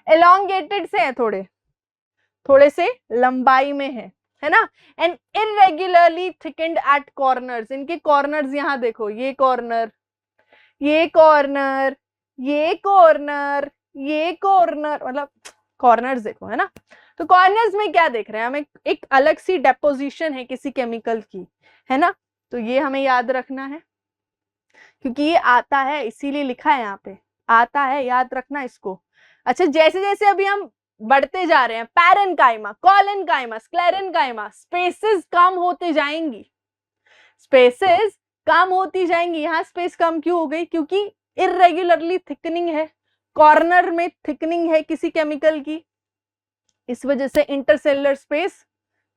एलोंगेटेड से है, थोड़े से लंबाई में है ना। And irregularly thickened at corners, इनके कॉर्नर्स यहाँ देखो, ये कॉर्नर, ये कॉर्नर, ये कॉर्नर, ये कॉर्नर, मतलब कॉर्नर्स देखो, है ना। तो कॉर्नर्स में क्या देख रहे हैं हमें? एक अलग सी डेपोजिशन है किसी केमिकल की, है ना। तो ये हमें याद रखना है, क्योंकि ये आता है, इसीलिए लिखा है यहाँ पे, आता है, याद रखना इसको। अच्छा, जैसे जैसे अभी हम बढ़ते जा रहे हैं, पैरेनकाइमा, कॉलेनकाइमा, स्क्लेरेनकाइमा, स्पेसेस कम होते जाएंगी, स्पेसेस कम होती जाएंगी। यहाँ स्पेस कम क्यों हो गई? क्योंकि इरेगुलरली थिकनिंग है, कॉर्नर में थिकनिंग है किसी केमिकल की, इस वजह से इंटरसेलुलर स्पेस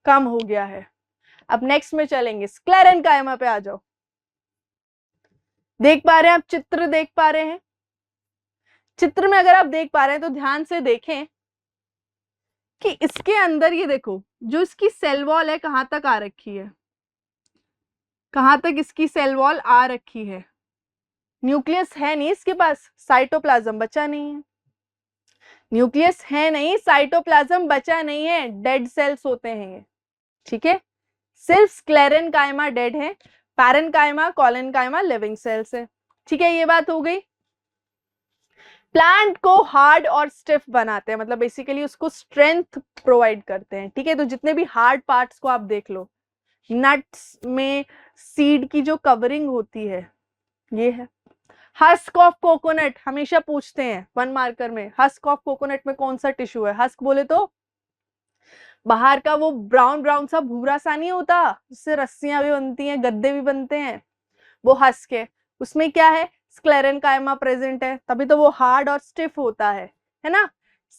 कम हो गया है। अब नेक्स्ट में चलेंगे, स्क्लेरेनकाइमा पे आ जाओ। देख पा रहे हैं आप? चित्र देख पा रहे हैं? चित्र में अगर आप देख पा रहे हैं तो ध्यान से देखें कि इसके अंदर ये देखो, जो इसकी सेल वॉल है कहां तक आ रखी है, कहां तक इसकी सेल वॉल आ रखी है। न्यूक्लियस है नहीं इसके पास, साइटोप्लाज्म बचा नहीं है। न्यूक्लियस है नहीं, साइटोप्लाज्म बचा नहीं है, डेड सेल्स होते हैं ये। ठीक है, सिर्फ स्क्लेरेनकाइमा डेड है, पैरेनकाइमा, कॉलेनकाइमा लिविंग सेल्स है। ठीक है, ये बात हो गई। प्लांट को हार्ड और स्टिफ बनाते हैं, मतलब बेसिकली उसको स्ट्रेंथ प्रोवाइड करते हैं। ठीक है, तो जितने भी हार्ड पार्ट्स को आप देख लो, नट्स में सीड की जो कवरिंग होती है ये है। हस्क ऑफ कोकोनट हमेशा पूछते हैं 1 मार्कर में, हस्क ऑफ कोकोनट में कौन सा टिश्यू है? हस्क बोले तो बाहर का वो ब्राउन ब्राउन सा भूरा सा नहीं होता, जिससे रस्सियां भी बनती हैं, गद्दे भी बनते हैं, वो हस्क है। उसमें क्या है? स्क्लेरेनकाइमा प्रेजेंट है, तभी तो वो हार्ड और स्टिफ होता है ना।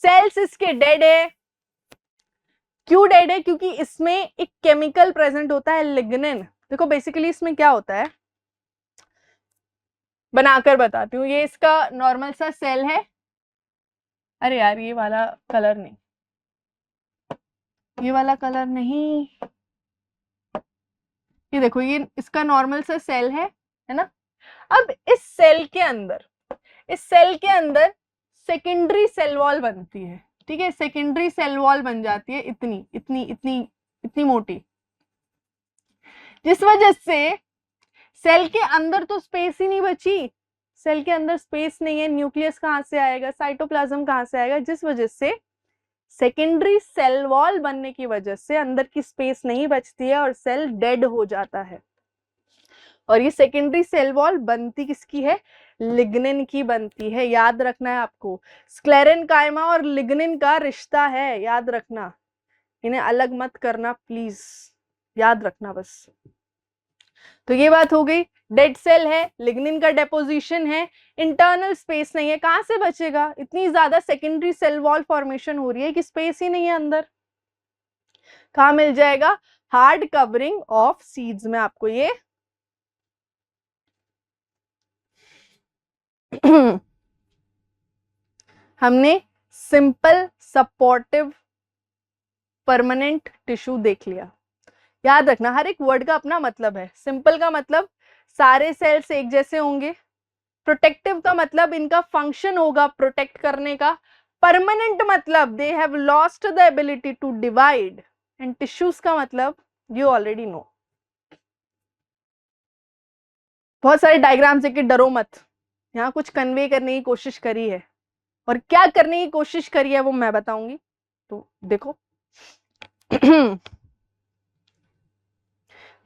सेल्स इसके डेड है। क्यों डेड है? क्योंकि इसमें एक केमिकल प्रेजेंट होता है, लिग्निन। देखो बेसिकली इसमें क्या होता है, बनाकर बताती हूँ। ये इसका नॉर्मल सा सेल है। अरे यार, ये वाला कलर नहीं, ये वाला कलर नहीं, ये देखो, ये इसका नॉर्मल सा सेल है ना। अब इस सेल के अंदर, इस सेल के अंदर सेकेंडरी सेल वॉल बनती है। ठीक है, सेकेंडरी सेल वॉल बन जाती है, इतनी इतनी इतनी इतनी मोटी, जिस वजह से सेल के अंदर तो स्पेस ही नहीं बची, सेल के अंदर स्पेस नहीं है, न्यूक्लियस कहां से आएगा, साइटोप्लाज्म कहां से आएगा, जिस वजह से सेकेंडरी सेल वॉल बनने की वजह से अंदर की स्पेस नहीं बचती है और सेल डेड हो जाता है। और ये सेकेंडरी सेल वॉल बनती किसकी है? लिग्निन की बनती है, याद रखना है आपको। स्क्लेरेनकाइमा और लिग्निन का रिश्ता है, याद रखना, इन्हें अलग मत करना प्लीज, याद रखना बस। तो ये बात हो गई, डेड सेल है, लिग्निन का डेपोजिशन है, इंटरनल स्पेस नहीं है, कहां से बचेगा? इतनी ज्यादा सेकेंडरी सेल वॉल फॉर्मेशन हो रही है कि स्पेस ही नहीं है अंदर। कहां मिल जाएगा? हार्ड कवरिंग ऑफ सीड्स में आपको ये हमने सिंपल सपोर्टिव परमानेंट टिश्यू देख लिया। याद रखना, हर एक वर्ड का अपना मतलब है। सिंपल का मतलब सारे सेल्स एक जैसे होंगे, प्रोटेक्टिव का मतलब इनका फंक्शन होगा प्रोटेक्ट करने का, परमानेंट मतलब they have lost the ability to divide, and tissues का मतलब यू ऑलरेडी नो। बहुत सारे डायग्राम्स देख के डरो मत, यहाँ कुछ कन्वे करने की कोशिश करी है, और क्या करने की कोशिश करी है वो मैं बताऊंगी, तो देखो।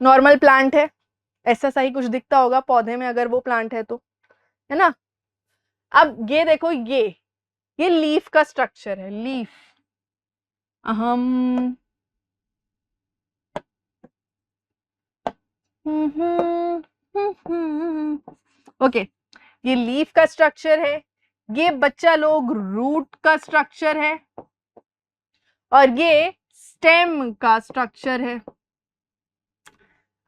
नॉर्मल प्लांट है, ऐसा सही कुछ दिखता होगा पौधे में अगर वो प्लांट है तो, है ना। अब ये देखो, ये लीफ का स्ट्रक्चर है, लीफ। अहम ओके, ये लीफ का स्ट्रक्चर है, ये बच्चा लोग रूट का स्ट्रक्चर है, और ये स्टेम का स्ट्रक्चर है।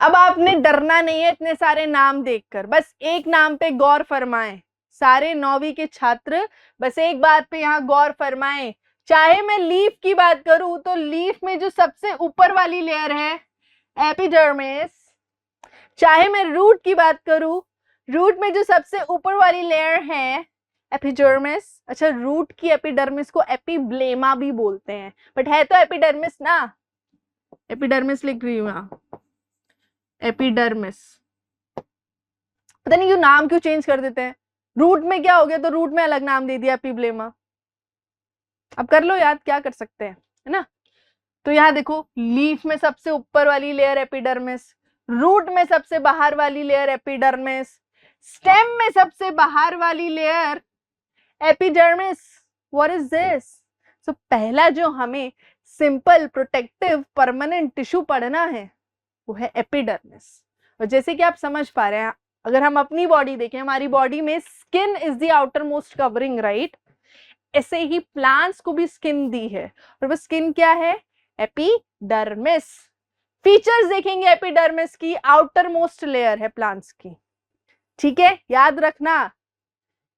अब आपने डरना नहीं है इतने सारे नाम देखकर, बस एक नाम पे गौर फरमाएं। सारे 9वीं के छात्र बस एक बात पे यहाँ गौर फरमाएं। चाहे मैं लीफ की बात करूं तो लीफ में जो सबसे ऊपर वाली लेयर है एपिडर्मिस, चाहे मैं रूट की बात करूं, रूट में जो सबसे ऊपर वाली लेयर है एपिडर्मिस। अच्छा, रूट की एपिडर्मिस को एपिब्लेमा भी बोलते हैं, बट है तो एपिडर्मिस ना, एपिडर्मिस लिख रही हूं यहाँ, एपिडर्मिस। पता नहीं क्यों नाम क्यों चेंज कर देते हैं। रूट में क्या हो गया तो रूट में अलग नाम दे दिया एपिब्लेमा। अब कर लो याद, क्या कर सकते हैं, है ना। तो यहाँ देखो, लीफ में सबसे ऊपर वाली लेयर एपिडर्मिस, रूट में सबसे बाहर वाली लेयर एपिडर्मिस, स्टेम में सबसे बाहर वाली layer epidermis. What is this? So पहला जो हमें सिंपल प्रोटेक्टिव परमानेंट टिश्यू पढ़ना है वो है एपिडर्मिस। और जैसे कि आप समझ पा रहे हैं, अगर हम अपनी बॉडी देखें, हमारी बॉडी में skin is the outer most covering, right. ऐसे ही प्लांट्स को भी स्किन दी है, और वो स्किन क्या है? एपिडर्मिस। फीचर्स देखेंगे एपिडर्मिस की, आउटर मोस्ट लेयर है प्लांट्स की, ठीक है, याद रखना।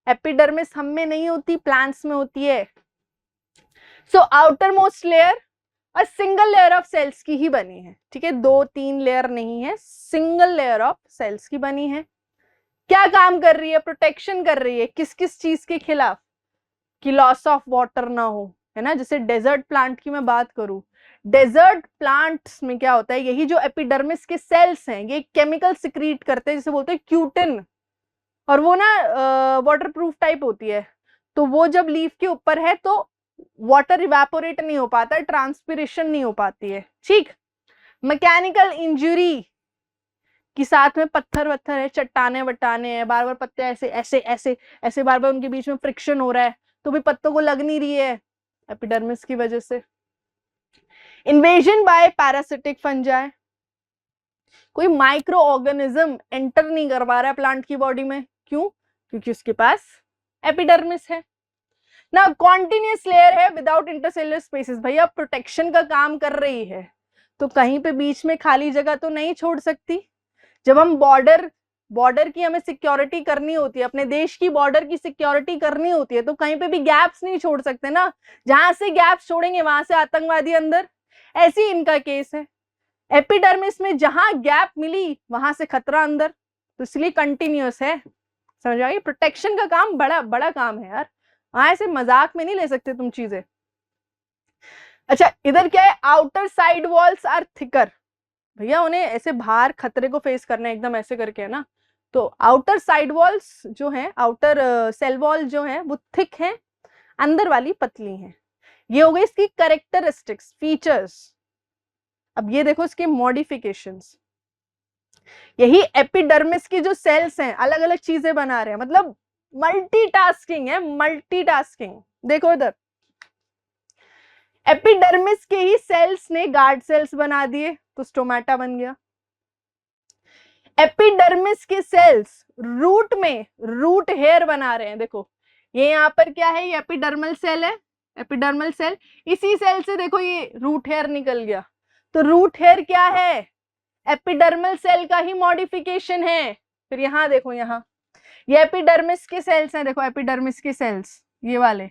एपिडर्मिस हम में नहीं होती, प्लांट्स में होती है। सो आउटर मोस्ट लेयर और सिंगल लेयर ऑफ सेल्स की ही बनी है, ठीक है, 2-3 लेयर नहीं है, सिंगल लेयर ऑफ सेल्स की बनी है। क्या काम कर रही है? प्रोटेक्शन कर रही है। किस किस चीज के खिलाफ? कि लॉस ऑफ वाटर ना हो, है ना। जैसे डेजर्ट प्लांट की मैं बात करूं, डेजर्ट प्लांट्स में क्या होता है, यही जो एपिडर्मिस के सेल्स हैं ये केमिकल सिक्रीट करते हैं जिसे बोलते हैं क्यूटिन, और वो ना वाटर प्रूफ टाइप होती है। तो वो जब लीफ के ऊपर है तो वाटर इवेपोरेट नहीं हो पाता, ट्रांसपिरेशन नहीं हो पाती है, ठीक। मैकेनिकल इंजरी कि साथ में पत्थर वत्थर है, चट्टाने वट्टाने हैं, बार बार पत्ते ऐसे ऐसे ऐसे ऐसे बार बार उनके बीच में फ्रिक्शन हो रहा है तो भी पत्तों को लग नहीं रही है, एपिडर्मिस की वजह से। इन्वेजन बाय पैरासिटिक फंजाई, कोई माइक्रो ऑर्गेनिज्म एंटर नहीं कर पा रहा है प्लांट की बॉडी में, क्यों? क्योंकि उसके पास एपिडर्मिस है ना। कॉन्टिन्यूस लेयर है विदाउट इंटरसेलुलर स्पेसेस, भैया प्रोटेक्शन का काम कर रही है तो कहीं पे बीच में खाली जगह तो नहीं छोड़ सकती। जब हम बॉर्डर की हमें सिक्योरिटी करनी होती है, अपने देश की बॉर्डर की सिक्योरिटी करनी होती है, तो कहीं पे भी गैप्स नहीं छोड़ सकते ना। जहां से गैप्स छोड़ेंगे वहां से आतंकवादी अंदर, ऐसी इनका केस है। एपिडर्मिस में जहां गैप मिली वहां से खतरा अंदर, तो इसलिए कंटिन्यूअस है, समझ आई। प्रोटेक्शन का काम बड़ा बड़ा काम है यार, हाँ, ऐसे मजाक में नहीं ले सकते तुम चीजें। अच्छा, इधर क्या है? Outer side walls are thicker, भैया उन्हें ऐसे बाहर खतरे को फेस करना है एकदम ऐसे करके, है ना। तो आउटर साइड वॉल्स जो है, आउटर सेल वॉल जो है वो थिक है, अंदर वाली पतली है। ये हो गई इसकी कैरेक्टरिस्टिक्स, फीचर्स। अब ये देखो इसके मॉडिफिकेशंस। यही एपिडर्मिस की जो सेल्स हैं अलग अलग चीजें बना रहे हैं, मतलब मल्टीटास्किंग है, मल्टीटास्किंग। देखो इधर, एपिडर्मिस के ही सेल्स ने गार्ड सेल्स बना दिए तो स्टोमेटा बन गया। एपिडर्मिस के सेल्स रूट में रूट हेयर बना रहे हैं। देखो ये यहाँ पर क्या है, ये एपिडर्मल सेल है, एपिडर्मल सेल, इसी सेल से देखो ये रूट हेयर निकल गया। तो रूट हेयर क्या है? एपिडर्मल सेल का ही मॉडिफिकेशन है। फिर यहाँ देखो, यहाँ ये एपिडर्मिस के सेल्स हैं, देखो एपिडर्मिस के सेल्स, ये वाले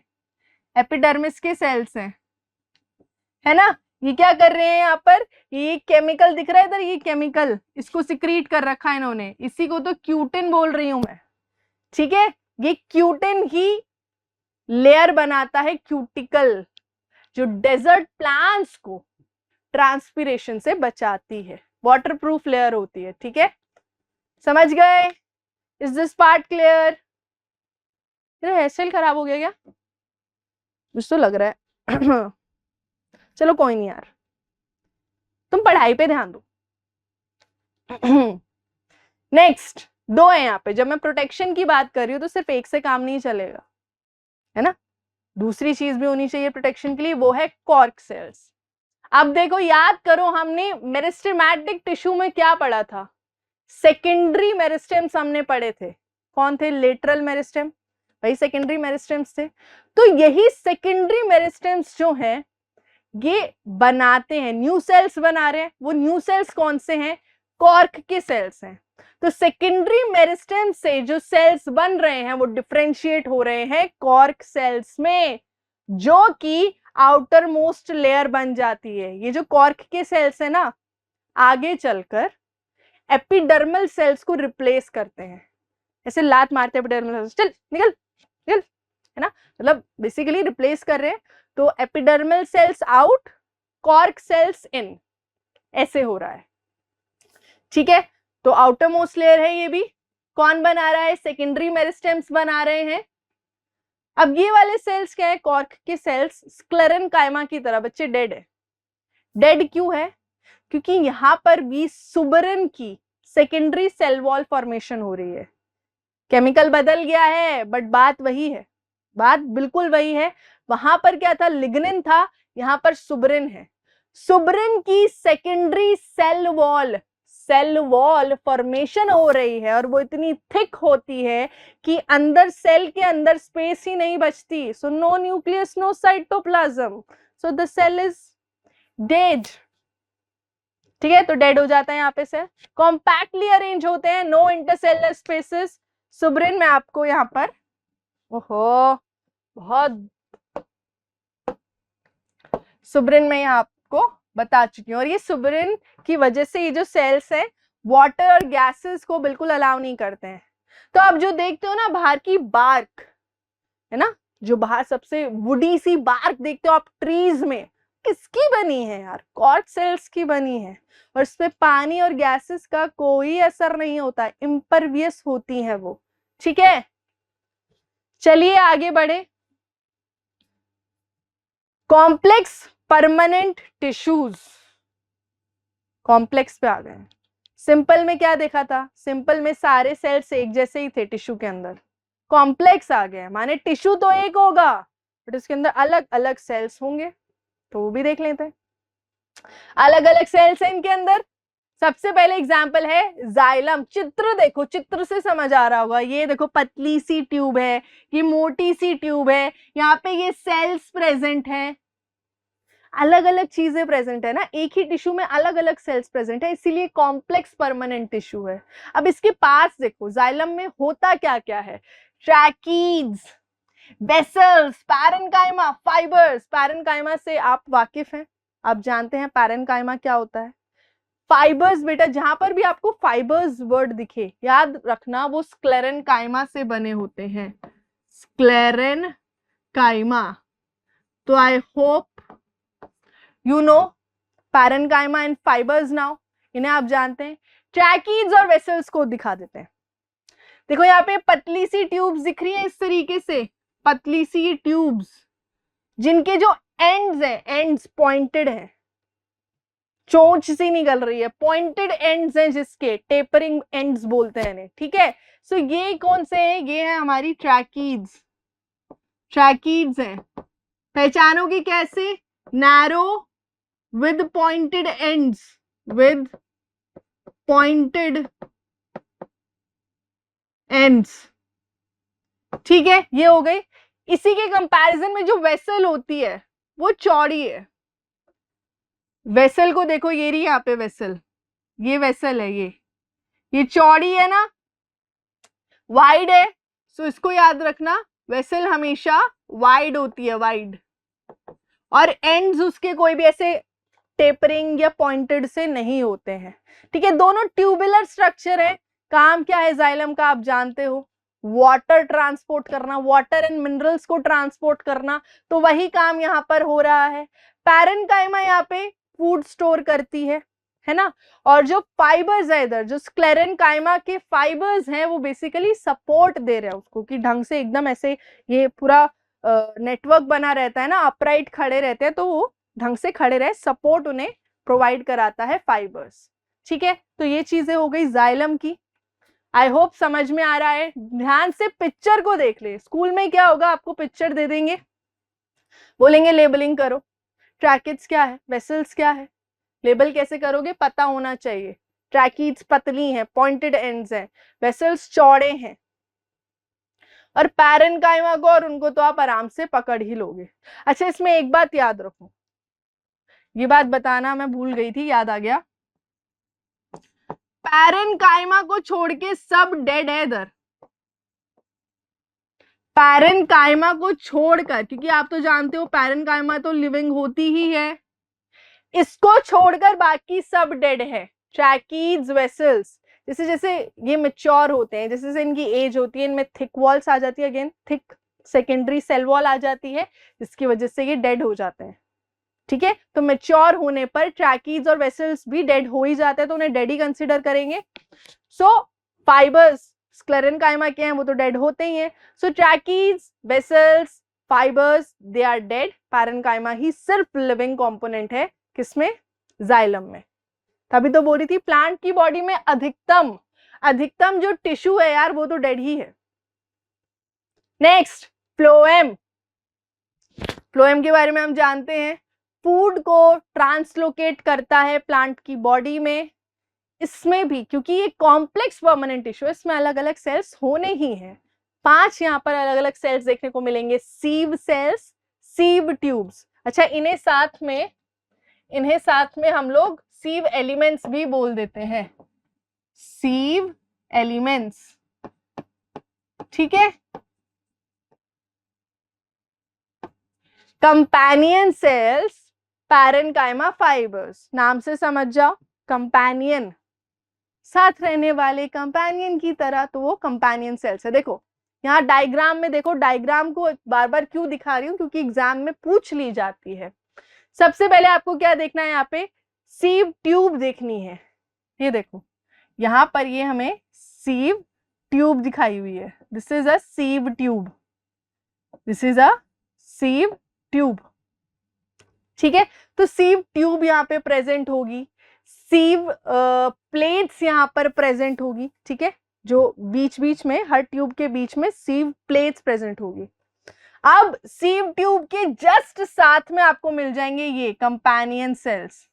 एपिडर्मिस के सेल्स हैं, है ना। ये क्या कर रहे हैं यहाँ पर? ये केमिकल दिख रहा है इधर, ये केमिकल इसको सिक्रीट कर रखा है इन्होंने, इसी को तो क्यूटिन बोल रही हूं मैं, ठीक है। ये क्यूटिन ही लेयर बनाता है, क्यूटिकल, जो डेजर्ट प्लांट्स को ट्रांसपिरेशन से बचाती है, वाटरप्रूफ लेयर होती है, ठीक है। समझ गए? Is this part clear? Hair style खराब हो गया क्या? मुझे तो लग रहा है चलो कोई नहीं यार, तुम पढ़ाई पे ध्यान दो। नेक्स्ट 2 है यहाँ पे। जब मैं प्रोटेक्शन की बात कर रही हूँ तो सिर्फ एक से काम नहीं चलेगा, है ना, दूसरी चीज भी होनी चाहिए प्रोटेक्शन के लिए, वो है कॉर्क सेल्स। अब देखो, याद करो हमने मेरिस्टेमेटिक टिश्यू में क्या पढ़ा था? सेकेंडरी मेरिस्टेम्स हमने पढ़े थे। कौन थे? लेटरल मेरिस्टेम, वही सेकेंडरी मेरिस्टेम्स थे। तो यही सेकेंडरी मेरिस्टेम्स जो है ये बनाते हैं, न्यू सेल्स बना रहे हैं। वो न्यू सेल्स कौन से हैं? कॉर्क के सेल्स हैं। तो सेकेंडरी मेरिस्टेम से जो सेल्स बन रहे हैं वो डिफरेंशिएट हो रहे हैं कॉर्क सेल्स में, जो कि आउटर मोस्ट लेयर बन जाती है। ये जो कॉर्क के सेल्स है ना, आगे चलकर एपिडर्मल सेल्स को रिप्लेस करते हैं। ऐसे लात मारते एपिडर्मल सेल्स, चल निकल निकल, है ना, मतलब बेसिकली रिप्लेस कर रहे हैं। तो epidermal cells out, cork cells in, ऐसे हो रहा है। ठीक है, तो आउटर मोस्ट लेयर है ये भी। कौन बना रहा है? सेकेंडरी मेरिस्टेम्स बना रहे हैं। अब ये वाले सेल्स क्या है? कॉर्क के सेल्स स्क्लेरेनकाइमा की तरह बच्चे डेड है। डेड क्यों है? क्योंकि यहां पर भी सुबरन की सेकेंडरी सेल वॉल फॉर्मेशन हो रही है। केमिकल बदल गया है बट बात वही है, बात बिल्कुल वही है। वहां पर क्या था? लिग्निन था, यहां पर सुबरिन है। सुबरिन की सेकेंडरी सेल वॉल फॉर्मेशन हो रही है और वो इतनी थिक होती है कि अंदर सेल के अंदर स्पेस ही नहीं बचती। So no nucleus, no cytoplasm, so the cell is dead. ठीक है, तो डेड हो जाता है यहाँ पे सेल। कॉम्पैक्टली अरेंज होते हैं, नो इंटरसेलुलर स्पेसेस। सुबरिन में आपको यहाँ पर, ओहो बहुत, सुबरिन में यहाँ आपको बता चुकी हूँ। और ये सुबरिन की वजह से ये जो सेल्स है वाटर और गैसेस को बिल्कुल अलाउ नहीं करते हैं। तो आप जो देखते हो ना बाहर की बार्क, है ना, जो बाहर सबसे वुडी सी बार्क देखते हो आप ट्रीज में, किसकी बनी है यार? कॉर्क सेल्स की बनी है। और इसमें पानी और गैसेस का कोई असर नहीं होता, इम्परवियस होती है वो। ठीक है, चलिए आगे बढ़े। कॉम्प्लेक्स परमानेंट टिश्यूज, कॉम्प्लेक्स पे आ गए। सिंपल में क्या देखा था? सिंपल में सारे सेल्स एक जैसे ही थे टिश्यू के अंदर। कॉम्प्लेक्स आ गया माने टिश्यू तो एक होगा बट उसके अंदर अलग अलग सेल्स होंगे, तो वो भी देख लेते हैं। अलग अलग सेल्स हैं इनके अंदर। सबसे पहले एग्जाम्पल है जाइलम। चित्र देखो, चित्र से समझ आ रहा होगा। ये देखो पतली सी ट्यूब है, ये मोटी सी ट्यूब है, यहाँ पे ये सेल्स प्रेजेंट हैं, अलग अलग चीजें प्रेजेंट है ना, एक ही टिश्यू में अलग अलग सेल्स प्रेजेंट है, इसीलिए कॉम्प्लेक्स परमानेंट टिश्यू है। अब इसके पास देखो जाइलम में होता क्या क्या है? Tracheids, vessels, parenchyma, fibres. Parenchyma से आप वाकिफ हैं, आप जानते हैं पैरेन्काइमा क्या होता है। फाइबर्स बेटा, जहां पर भी आपको फाइबर्स वर्ड दिखे याद रखना वो स्क्लेरेनकाइमा से बने होते हैं, स्क्लेरेनकाइमा। तो आई hope you know parenchyma and fibres now, इन्हें आप जानते हैं। ट्रैकीड्स और वेसल्स को दिखा देते हैं। देखो यहाँ पे पतली सी ट्यूब्स दिख रही है इस तरीके से, पतली सी ट्यूब्स जिनके जो एंड्स हैं, एंड्स पॉइंटेड है, चोंच सी निकल रही है, पॉइंटेड एंड्स हैं जिसके, टेपरिंग एंड्स बोलते हैं इन्हें। ठीक है, सो ये कौन से हैं? ये है हमारी ट्रैकीड्स। ट्रैकीड्स हैं, पहचानोगे कैसे? Narrow with pointed ends, with pointed ends। ठीक है, ये हो गई। इसी के कंपैरिजन में जो वेसल होती है वो चौड़ी है। वेसल को देखो, ये रही यहाँ पे वेसल, ये वेसल है, ये चौड़ी है ना, वाइड है। सो इसको याद रखना, वेसल हमेशा वाइड होती है, वाइड, और एंड्स उसके कोई भी ऐसे टेपरिंग या पॉइंटेड से नहीं होते हैं। ठीक है, दोनों ट्यूबुलर स्ट्रक्चर है। काम क्या है जाइलम का? आप जानते हो, वाटर ट्रांसपोर्ट करना, वाटर एंड मिनरल्स को ट्रांसपोर्ट करना, तो वही काम यहाँ पर हो रहा है। पैरेन्काइमा यहाँ पे फूड स्टोर करती है ना, और जो फाइबर्स है इधर, जो स्क्लेरेनकाइमा के फाइबर्स हैं वो बेसिकली सपोर्ट दे रहे हैं उसको कि ढंग से एकदम ऐसे ये पूरा नेटवर्क बना रहता है ना, अपराइट खड़े रहते हैं, तो वो ढंग से खड़े रहे, सपोर्ट उन्हें प्रोवाइड कराता है फाइबर्स। ठीक है, तो ये चीजें हो गई जाइलम की। आई होप समझ में आ रहा है। ध्यान से पिक्चर को देख ले। स्कूल में क्या होगा, आपको पिक्चर दे देंगे, बोलेंगे लेबलिंग करो, ट्रैकिड्स क्या है, वेसल्स क्या है, लेबल कैसे करोगे? पता होना चाहिए। ट्रैकिड्स पतली हैं, पॉइंटेड एंड्स हैं, वेसल्स चौड़े हैं, और पैरेन्काइमा को और उनको तो आप आराम से पकड़ ही लोगे। अच्छा, इसमें एक बात याद रखो, ये बात बताना मैं भूल गई थी, याद आ गया। पैरेनकाइमा को छोड़ के सब डेड है इधर। पैरेनकाइमा को छोड़कर, क्योंकि आप तो जानते हो पैरेनकाइमा तो लिविंग होती ही है, इसको छोड़कर बाकी सब डेड है। ट्रैकीज वेसल्स, जैसे जैसे ये मेच्योर होते हैं, जैसे जैसे इनकी एज होती है, इनमें थिक वॉल्स आ जाती है, again thick secondary cell wall आ जाती है, जिसकी वजह से ये डेड हो जाते हैं। ठीक है, तो मेच्योर होने पर ट्रैकीज और वेसल्स भी डेड हो ही जाते हैं, तो उन्हें डेड ही कंसिडर करेंगे। सो फाइबर्स स्क्लेरेनकाइमा के हैं, वो तो डेड होते ही हैं। So tracheids, vessels, fibres, they are dead. Parenchyma ही सिर्फ लिविंग कंपोनेंट है, किसमें? जाइलम में। तभी तो बोल रही थी प्लांट की बॉडी में अधिकतम जो टिश्यू है यार, वो तो डेड ही है। Next, phloem. फ्लोएम के बारे में हम जानते हैं, फूड को ट्रांसलोकेट करता है प्लांट की बॉडी में। इसमें भी क्योंकि ये कॉम्प्लेक्स परमानेंट टिश्यू है, इसमें अलग अलग सेल्स होने ही हैं। 5 यहाँ पर अलग अलग सेल्स देखने को मिलेंगे। सीव सेल्स, सीव ट्यूब्स। अच्छा, इन्हें साथ में हम लोग सीव एलिमेंट्स भी बोल देते हैं, सीव एलिमेंट्स। ठीक है, कंपेनियन सेल्स, पैरेनकाइमा फाइबर्स, नाम से समझ जाओ, कंपेनियन, साथ रहने वाले, कंपेनियन की तरह, तो वो कंपेनियन सेल्स है। देखो यहाँ डायग्राम में, देखो डायग्राम को बार बार क्यों दिखा रही हूँ, क्योंकि एग्जाम में पूछ ली जाती है। सबसे पहले आपको क्या देखना है, यहाँ पे सीव ट्यूब देखनी है। ये देखो यहाँ पर ये हमें सीव ट्यूब दिखाई हुई है, this is a sieve tube, this is a sieve tube. ठीक है, तो सीव ट्यूब यहाँ पे प्रेजेंट होगी, सीव प्लेट्स यहाँ पर प्रेजेंट होगी। ठीक है, जो बीच बीच में, हर ट्यूब के बीच में सीव प्लेट्स प्रेजेंट होगी। अब सीव ट्यूब के जस्ट साथ में आपको मिल जाएंगे ये कंपेनियन सेल्स।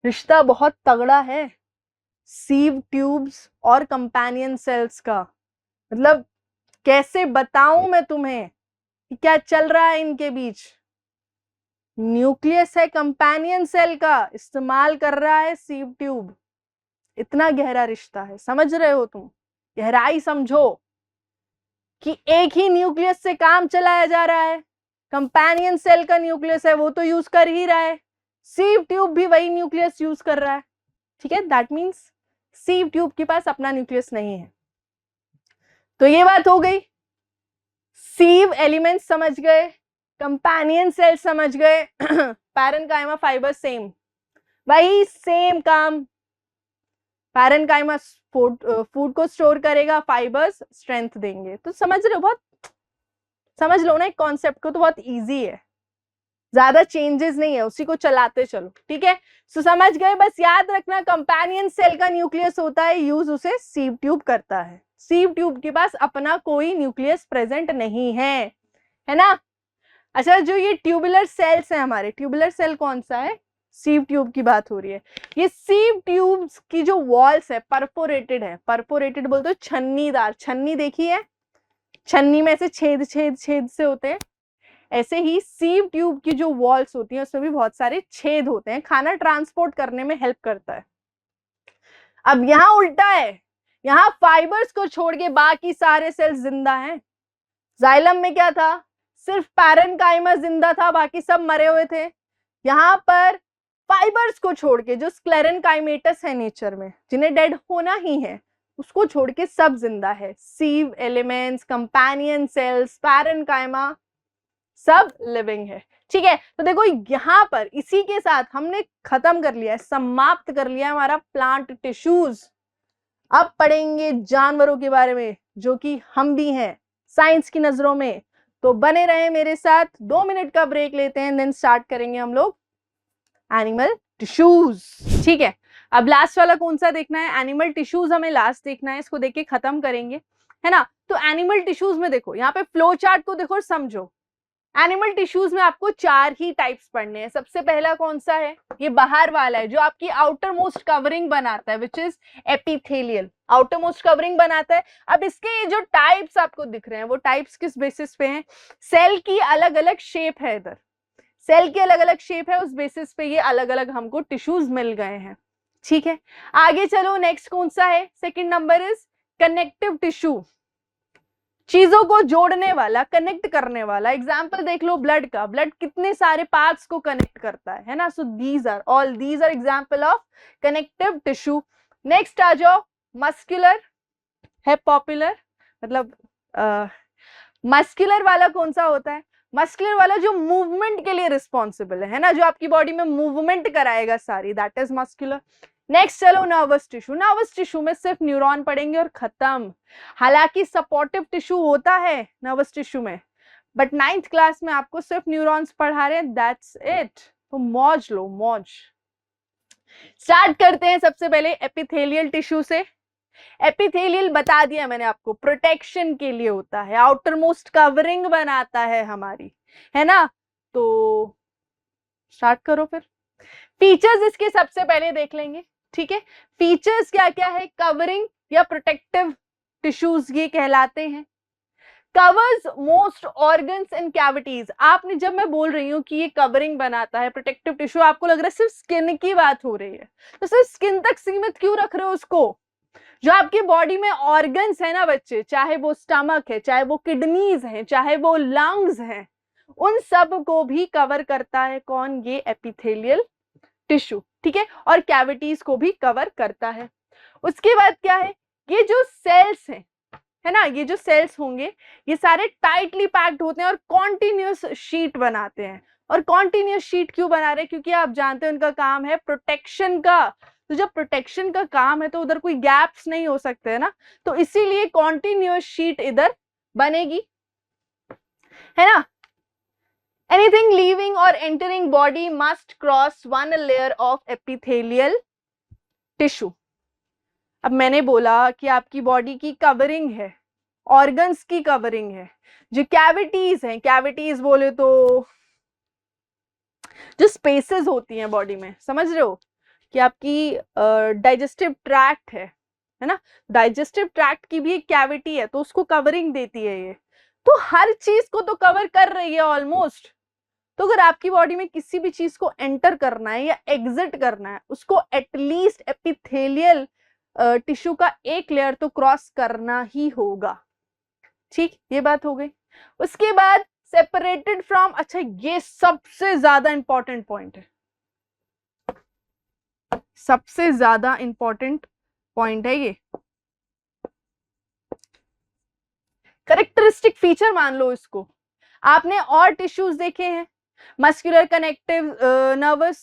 रिश्ता बहुत तगड़ा है सीव ट्यूब्स और कंपेनियन सेल्स का। मतलब कैसे बताऊं मैं तुम्हें कि क्या चल रहा है इनके बीच। न्यूक्लियस है कंपेनियन सेल का, इस्तेमाल कर रहा है सीव ट्यूब। इतना गहरा रिश्ता है, समझ रहे हो तुम? गहराई समझो कि एक ही न्यूक्लियस से काम चलाया जा रहा है। कंपेनियन सेल का न्यूक्लियस है, वो तो यूज कर ही रहा है, सीव ट्यूब भी वही न्यूक्लियस यूज कर रहा है। ठीक है, दैट मीन्स सीव ट्यूब के पास अपना न्यूक्लियस नहीं है। तो ये बात हो गई, सीव एलिमेंट समझ गए, कंपेनियन सेल समझ गए, पैरेनकाइमा फाइबर सेम, वही सेम काम। पैरेनकाइमा फूड को स्टोर करेगा, फाइबर्स स्ट्रेंथ देंगे। तो समझ रहे हो, बहुत समझ लो ना एक कॉन्सेप्ट को, तो बहुत इजी है, ज्यादा चेंजेस नहीं है, उसी को चलाते चलो। ठीक है, सो समझ गए। बस याद रखना कंपेनियन सेल का न्यूक्लियस होता है, यूज उसे सीव ट्यूब करता है। सीव ट्यूब के पास अपना कोई न्यूक्लियस प्रेजेंट नहीं है ना। अच्छा, जो ये ट्यूबुलर सेल्स है हमारे, ट्यूबुलर सेल कौन सा है? सीव ट्यूब की बात हो रही है। ये सीव ट्यूब्स की जो वॉल्स है परफोरेटेड है। परफोरेटेड बोलते हो छन्नीदार, छन्नी देखी है, छन्नी में से छेद छेद छेद से होते हैं, ऐसे ही सीव ट्यूब की जो वॉल्स होती हैं उसमें भी बहुत सारे छेद होते हैं, खाना ट्रांसपोर्ट करने में हेल्प करता है। अब यहाँ उल्टा है, यहाँ फाइबर्स को छोड़ के बाकी सारे सेल्स जिंदा हैं। जाइलम में क्या था? सिर्फ पैरेनकाइमा जिंदा था, बाकी सब मरे हुए थे। यहाँ पर फाइबर्स को छोड़ के, जो स्क्लेरेनकाइमेटस है नेचर में, जिन्हें डेड होना ही है, उसको छोड़ के सब जिंदा है। सीव एलिमेंट्स, कंपेनियन सेल्स, पैरेनकाइमा, सब लिविंग है। ठीक है, तो देखो यहाँ पर इसी के साथ हमने खत्म कर लिया है, समाप्त कर लिया हमारा प्लांट टिश्यूज। अब पढ़ेंगे जानवरों के बारे में, जो कि हम भी हैं साइंस की नजरों में। तो बने रहे मेरे साथ, 2 मिनट का ब्रेक लेते हैं, देन स्टार्ट करेंगे हम लोग एनिमल टिश्यूज। ठीक है, अब लास्ट वाला कौन सा देखना है? एनिमल टिश्यूज हमें लास्ट देखना है, इसको देख के खत्म करेंगे, है ना। तो एनिमल टिश्यूज में देखो, यहाँ पे फ्लो चार्ट को देखो और समझो। एनिमल टिश्यूज में आपको 4 ही टाइप्स पढ़ने हैं। सबसे पहला कौन सा है? ये बाहर वाला है, जो आपकी आउटर मोस्ट कवरिंग बनाता है, which is epithelial, outer most covering बनाता है। अब इसके ये जो टाइप्स आपको दिख रहे हैं, वो टाइप्स किस बेसिस पे हैं? सेल की अलग अलग शेप है इधर, सेल की अलग अलग शेप है, उस बेसिस पे ये अलग अलग हमको टिश्यूज मिल गए हैं। ठीक है, आगे चलो, नेक्स्ट कौन सा है? Second number is connective tissue, चीजों को जोड़ने वाला, कनेक्ट करने वाला। एग्जाम्पल देख लो ब्लड का, ब्लड कितने सारे पार्ट्स को कनेक्ट करता है ना। So these are example of connective tissue. Next आ जाओ, मस्कुलर है पॉपुलर, मतलब मस्कुलर वाला कौन सा होता है? मस्कुलर वाला जो मूवमेंट के लिए रिस्पॉन्सिबल है ना, जो आपकी बॉडी में मूवमेंट कराएगा सारी, दैट इज मस्कुलर। नेक्स्ट चलो नर्वस टिश्यू। नर्वस टिश्यू में सिर्फ न्यूरॉन पढ़ेंगे और खत्म। हालांकि सपोर्टिव टिश्यू होता है नर्वस टिश्यू में, बट 9th क्लास में आपको सिर्फ न्यूरॉन्स पढ़ा रहे हैं, दैट्स इट। तो मौज लो, मौज। स्टार्ट करते हैं सबसे पहले एपिथेलियल टिश्यू से। एपिथेलियल बता दिया मैंने आपको, प्रोटेक्शन के लिए होता है, आउटर मोस्ट कवरिंग बनाता है हमारी, है ना। तो स्टार्ट करो फिर। फीचर्स इसके सबसे पहले देख लेंगे, ठीक है। फीचर्स क्या क्या है? कवरिंग या प्रोटेक्टिव टिश्यूज ये कहलाते हैं। Covers most organs and cavities. आपने, जब मैं बोल रही हूँ कि ये कवरिंग बनाता है प्रोटेक्टिव टिश्यू, आपको लग रहा है सिर्फ स्किन की बात हो रही है, तो सिर्फ स्किन तक सीमित क्यों रख रहे हो उसको? जो आपकी बॉडी में ऑर्गन्स है ना बच्चे, चाहे वो स्टमक है, चाहे वो किडनीज है, चाहे वो लंग्स हैं, उन सब को भी कवर करता है कौन? ये एपिथेलियल टिश्यू, ठीक है। और कैविटीज को भी कवर करता है। उसके बाद क्या है? ये जो सेल्स हैं, है ना, ये जो सेल्स होंगे ये सारे टाइटली पैक्ड होते हैं और कॉन्टिन्यूस शीट बनाते हैं। और कॉन्टिन्यूस शीट क्यों बना रहे हैं? क्योंकि आप जानते हैं उनका काम है प्रोटेक्शन का। तो जब प्रोटेक्शन का काम है तो उधर कोई गैप्स नहीं हो सकते, है ना, तो इसीलिए कॉन्टिन्यूस शीट इधर बनेगी, है ना। Anything leaving or entering body must cross one layer of epithelial tissue. अब मैंने बोला कि आपकी बॉडी की कवरिंग है, ऑर्गन्स की कवरिंग है, जो कैविटीज हैं, कैविटीज बोले तो जो स्पेसेस होती हैं बॉडी में, समझ रहे हो कि आपकी डाइजेस्टिव ट्रैक्ट है ना, डाइजेस्टिव ट्रैक्ट की भी एक कैविटी है, तो उसको कवरिंग देती है ये। तो हर चीज को तो कवर कर रही है ऑलमोस्ट। तो अगर आपकी बॉडी में किसी भी चीज को एंटर करना है या एग्जिट करना है, उसको एटलीस्ट एपिथेलियल टिश्यू का एक लेयर तो क्रॉस करना ही होगा, ठीक, ये बात हो गई। उसके बाद सेपरेटेड फ्रॉम, अच्छा ये सबसे ज्यादा इंपॉर्टेंट पॉइंट है, सबसे ज्यादा इंपॉर्टेंट पॉइंट है ये। कैरेक्टरिस्टिक फीचर मान लो इसको। आपने और टिश्यूज देखे हैं, मस्कुलर, कनेक्टिव, नर्वस,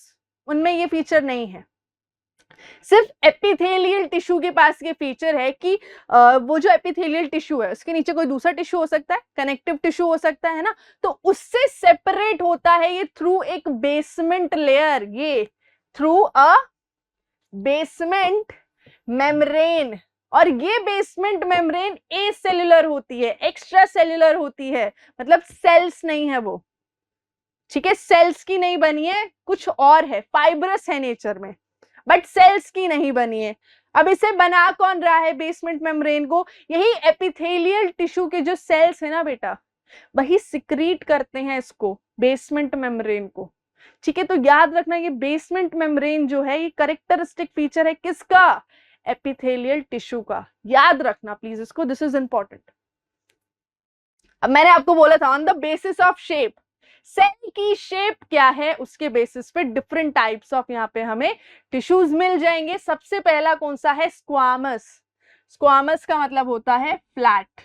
उनमें ये फीचर नहीं है। सिर्फ एपिथेलियल टिश्यू के पास ये फीचर है कि वो जो एपिथेलियल टिश्यू है उसके नीचे कोई दूसरा टिश्यू हो सकता है, कनेक्टिव टिश्यू हो सकता है ना, तो उससे सेपरेट होता है ये थ्रू एक बेसमेंट लेयर, ये थ्रू अ बेसमेंट मेम्ब्रेन। और ये बेसमेंट मेम्ब्रेन ए सेल्यूलर होती है, एक्स्ट्रा सेल्यूलर होती है, मतलब सेल्स नहीं है वो, ठीक है, सेल्स की नहीं बनी है, कुछ और है, फाइब्रस है नेचर में, बट सेल्स की नहीं बनी है। अब इसे बना कौन रहा है बेसमेंट मेम्ब्रेन को? यही एपिथेलियल टिश्यू के जो सेल्स है ना बेटा, वही सिक्रीट करते हैं इसको, बेसमेंट मेम्ब्रेन को, ठीक है। तो याद रखना ये बेसमेंट मेम्ब्रेन जो है ये कैरेक्टरिस्टिक फीचर है किसका? एपिथेलियल टिश्यू का। याद रखना प्लीज इसको, दिस इज इंपॉर्टेंट। अब मैंने आपको बोला था on the basis of shape, cell की शेप क्या है उसके बेसिस पे डिफरेंट टाइप्स ऑफ यहाँ पे हमें टिश्यूज मिल जाएंगे। सबसे पहला कौन सा है? स्क्वामस। स्क्वामस का मतलब होता है फ्लैट,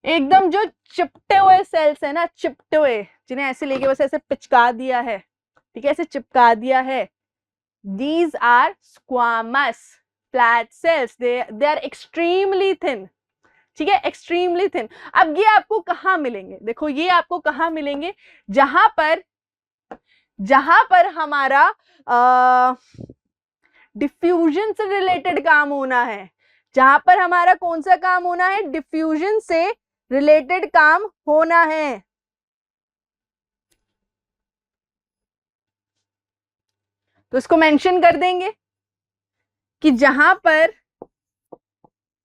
एकदम जो चिपटे हुए सेल्स है ना, चिपटे हुए, जिन्हें ऐसे लेके बस ऐसे पिचका दिया है, ठीक है, ऐसे चिपका दिया है, these are squamous flat cells, they are extremely thin, ठीक है, एक्सट्रीमली थिन। अब ये आपको कहां मिलेंगे? देखो ये आपको कहां मिलेंगे? जहां पर हमारा डिफ्यूजन से रिलेटेड काम होना है, जहां पर हमारा कौन सा काम होना है? डिफ्यूजन से रिलेटेड काम होना है। तो इसको मेंशन कर देंगे कि जहां पर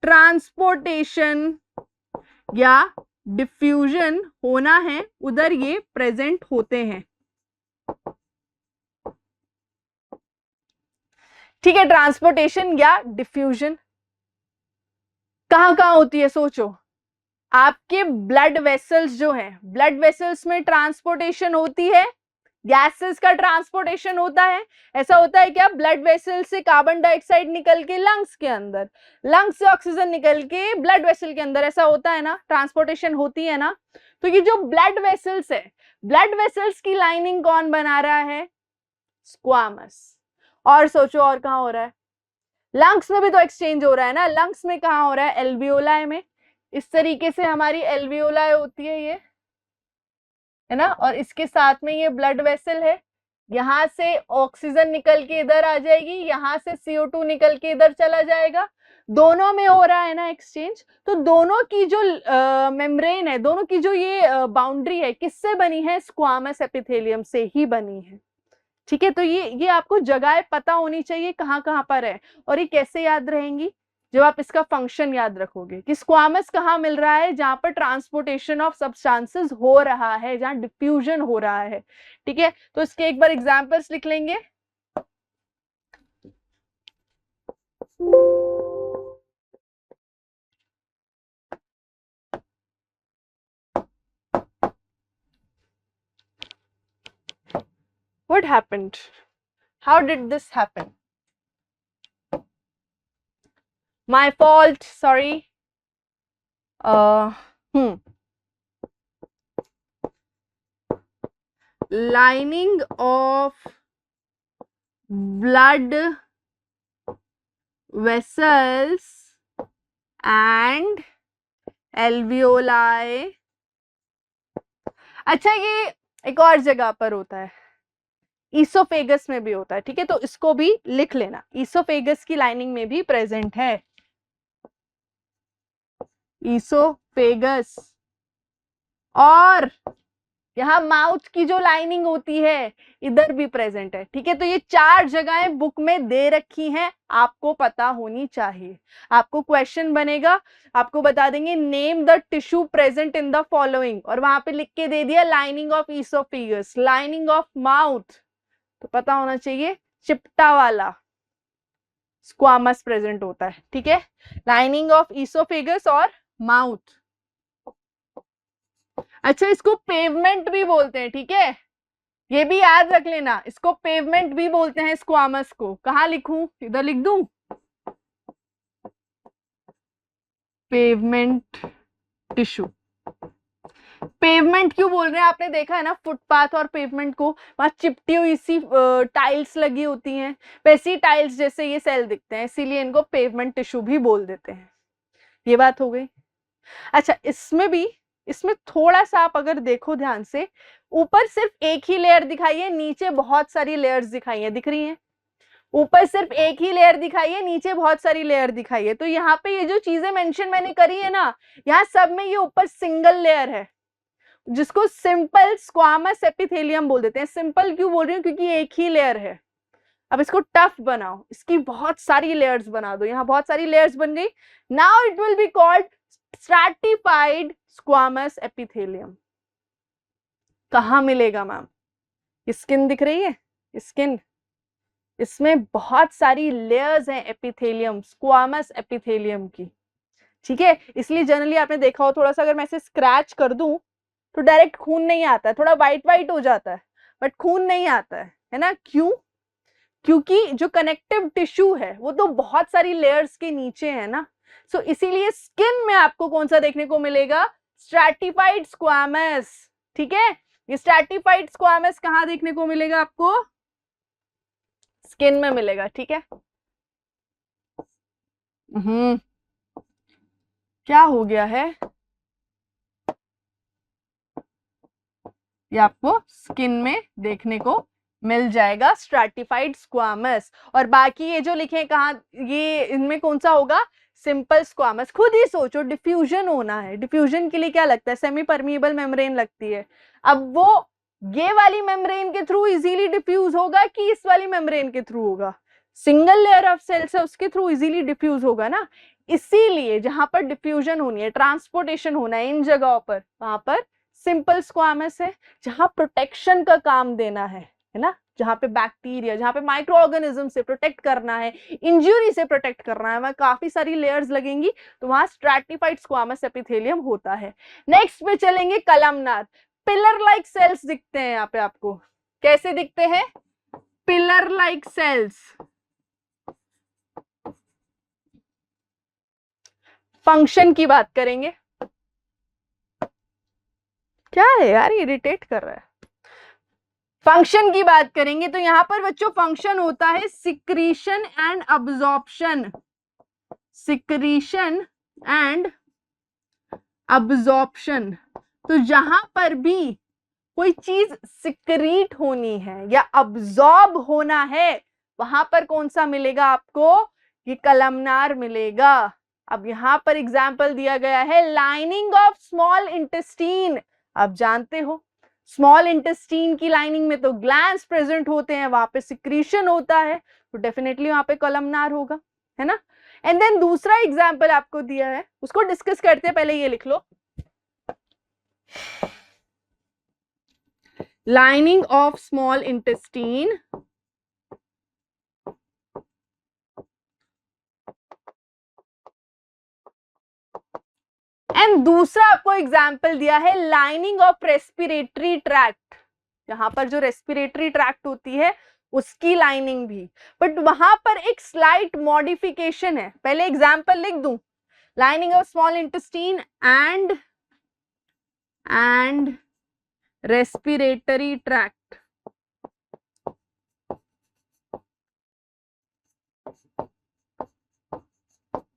ट्रांसपोर्टेशन या डिफ्यूजन होना है उधर ये प्रेजेंट होते हैं, ठीक है, ट्रांसपोर्टेशन या डिफ्यूजन कहाँ कहाँ होती है सोचो। आपके ब्लड वेसल्स जो हैं, ब्लड वेसल्स में ट्रांसपोर्टेशन होती है, गैसेस का ट्रांसपोर्टेशन होता है। ऐसा होता है क्या, ब्लड वेसल से कार्बन डाइऑक्साइड निकल के लंग्स के अंदर, लंग्स से ऑक्सीजन निकल के ब्लड वेसल के अंदर, ऐसा होता है ना, ट्रांसपोर्टेशन होती है ना। तो ये जो ब्लड वेसल्स है, ब्लड वेसल्स की लाइनिंग कौन बना रहा है, स्क्वामस। और सोचो और कहाँ हो रहा है, लंग्स में भी तो एक्सचेंज हो रहा है ना। लंग्स में कहाँ हो रहा है, एल्वियोलाई में। इस तरीके से हमारी एल्वियोलाई होती है, ये है ना, और इसके साथ में ये ब्लड वेसल है। यहाँ से ऑक्सीजन निकल के इधर आ जाएगी, यहाँ से CO2 निकल के इधर चला जाएगा, दोनों में हो रहा है ना एक्सचेंज। तो दोनों की जो मेम्ब्रेन है, दोनों की जो ये बाउंड्री है, किससे बनी है, स्क्वामस एपिथेलियम से ही बनी है। ठीक है, तो ये आपको जगह पता होनी चाहिए कहाँ कहाँ पर है। और ये कैसे याद रहेंगी, जब आप इसका फंक्शन याद रखोगे कि स्क्वामस कहाँ मिल रहा है, जहां पर ट्रांसपोर्टेशन ऑफ सब्सटेंसेस हो रहा है, जहां डिफ्यूजन हो रहा है। ठीक है, तो इसके एक बार एग्जांपल्स लिख लेंगे। What happened? How did this happen? My fault, sorry. Lining of blood vessels and alveoli. अच्छा, ये एक और जगह पर होता है, ईसोफेगस में भी होता है। ठीक है, तो इसको भी लिख लेना, ईसोफेगस की लाइनिंग में भी प्रेजेंट है, ईसोफेगस। और यहाँ माउथ की जो लाइनिंग होती है, इधर भी प्रेजेंट है। ठीक है, तो ये 4 जगहें बुक में दे रखी हैं, आपको पता होनी चाहिए। आपको क्वेश्चन बनेगा, आपको बता देंगे name the tissue present in the following, और वहां पे लिख के दे दिया lining of oesophagus, lining of mouth, तो पता होना चाहिए चिपटा वाला स्क्वामस प्रेजेंट होता है। ठीक है, लाइनिंग ऑफ ईसोफेगस और माउथ। अच्छा, इसको पेवमेंट भी बोलते हैं। ठीक है, ये भी याद रख लेना, इसको पेवमेंट भी बोलते हैं स्क्वामस को। कहाँ लिखूं, इधर लिख दूं, पेवमेंट टिश्यू। पेवमेंट क्यों बोल रहे हैं, आपने देखा है ना फुटपाथ और पेवमेंट को, वहां चिपटी हुई सी टाइल्स लगी होती हैं, वैसी टाइल्स जैसे ये सेल दिखते हैं, इसीलिए इनको पेवमेंट टिश्यू भी बोल देते हैं। ये बात हो गई। अच्छा, इसमें थोड़ा सा आप अगर देखो ध्यान से, ऊपर सिर्फ एक ही लेयर दिखाई है, नीचे बहुत सारी लेयर्स दिखाई है, दिख रही हैं। ऊपर सिर्फ एक ही लेयर दिखाई है, नीचे बहुत सारी लेयर दिखाई है। तो यहाँ पे ये जो चीजें मेंशन मैंने करी है ना, यहाँ सब में ये ऊपर सिंगल लेयर है, जिसको सिंपल स्क्वामस एपिथेलियम बोल देते हैं। सिंपल क्यों बोल रही हूँ, क्योंकि एक ही लेयर है। अब इसको टफ बनाओ, इसकी बहुत सारी लेयर्स बना दो, यहाँ बहुत सारी लेयर्स बन गई। Now it will be called stratified squamous epithelium. कहाँ मिलेगा मैम, स्किन दिख रही है, स्किन, इसमें बहुत सारी लेयर्स हैं एपिथेलियम, स्क्वामस एपिथेलियम की। ठीक है, इसलिए जनरली आपने देखा हो, थोड़ा सा अगर मैं इसे स्क्रैच कर दूं तो डायरेक्ट खून नहीं आता है, थोड़ा व्हाइट व्हाइट हो जाता है, बट खून नहीं आता है ना। क्यों, क्योंकि जो कनेक्टिव टिश्यू है वो तो बहुत सारी लेयर्स के नीचे है ना। सो इसीलिए स्किन में आपको कौन सा देखने को मिलेगा, स्ट्रैटिफाइड स्क्वामस। ठीक है, ये स्ट्रैटिफाइड स्क्वामस कहाँ देखने को मिलेगा आपको, स्किन में मिलेगा। ठीक है, क्या हो गया है, ये आपको स्किन में देखने को मिल जाएगा, स्ट्रैटिफाइड स्क्वामस। और बाकी ये जो लिखे कहाँ, ये इनमें कौन सा होगा, सिंपल स्क्वामस। खुद ही सोचो, डिफ्यूजन होना है, डिफ्यूजन के लिए क्या लगता है, सेमी परमिएबल मेम्ब्रेन लगती है। अब वो ये वाली मेम्ब्रेन के थ्रू इजीली डिफ्यूज होगा कि इस वाली मेम्ब्रेन के थ्रू होगा, सिंगल लेयर ऑफ सेल्स है उसके थ्रू इजीली डिफ्यूज होगा ना। इसीलिए जहां पर डिफ्यूजन होनी है, ट्रांसपोर्टेशन होना है इन जगहों पर, वहां पर सिंपल स्क्वामस है, जहां प्रोटेक्शन का काम देना है ना, जहाँ पे बैक्टीरिया, जहाँ पे माइक्रो ऑर्गेनिज्म से प्रोटेक्ट करना है, इंजुरी से प्रोटेक्ट करना है, वहां काफी सारी लेयर्स लगेंगी, तो वहां स्ट्रैटिफाइड स्क्वामस एपिथेलियम होता है। नेक्स्ट पे चलेंगे कलमनार। पिलर लाइक सेल्स दिखते हैं यहाँ पे आपको, कैसे दिखते हैं? Pillar like sales. फंक्शन की बात करेंगे, क्या है यार इरिटेट कर रहा है। फंक्शन की बात करेंगे तो यहां पर बच्चों फंक्शन होता है secretion and absorption, secretion and absorption. तो जहां पर भी कोई चीज सिक्रीट होनी है या अब्जॉर्ब होना है, वहां पर कौन सा मिलेगा आपको? ये कलमनार मिलेगा। अब यहां पर एग्जाम्पल दिया गया है लाइनिंग ऑफ स्मॉल इंटेस्टीन। आप जानते हो स्मॉल इंटेस्टीन की लाइनिंग में तो ग्लैंड्स प्रेजेंट होते हैं, वहां पे सिक्रीशन होता है, तो डेफिनेटली वहां पे कलमनार होगा, है ना। एंड देन दूसरा एग्जाम्पल आपको दिया है, उसको डिस्कस करते हैं, पहले ये लिख लो, lining of small intestine and दूसरा आपको एग्जाम्पल दिया है लाइनिंग ऑफ रेस्पिरेटरी ट्रैक्ट। यहां पर जो रेस्पिरेटरी ट्रैक्ट होती है उसकी लाइनिंग भी, बट वहां पर एक स्लाइट मॉडिफिकेशन है। पहले एग्जाम्पल लिख दूं, lining of small intestine and respiratory tract.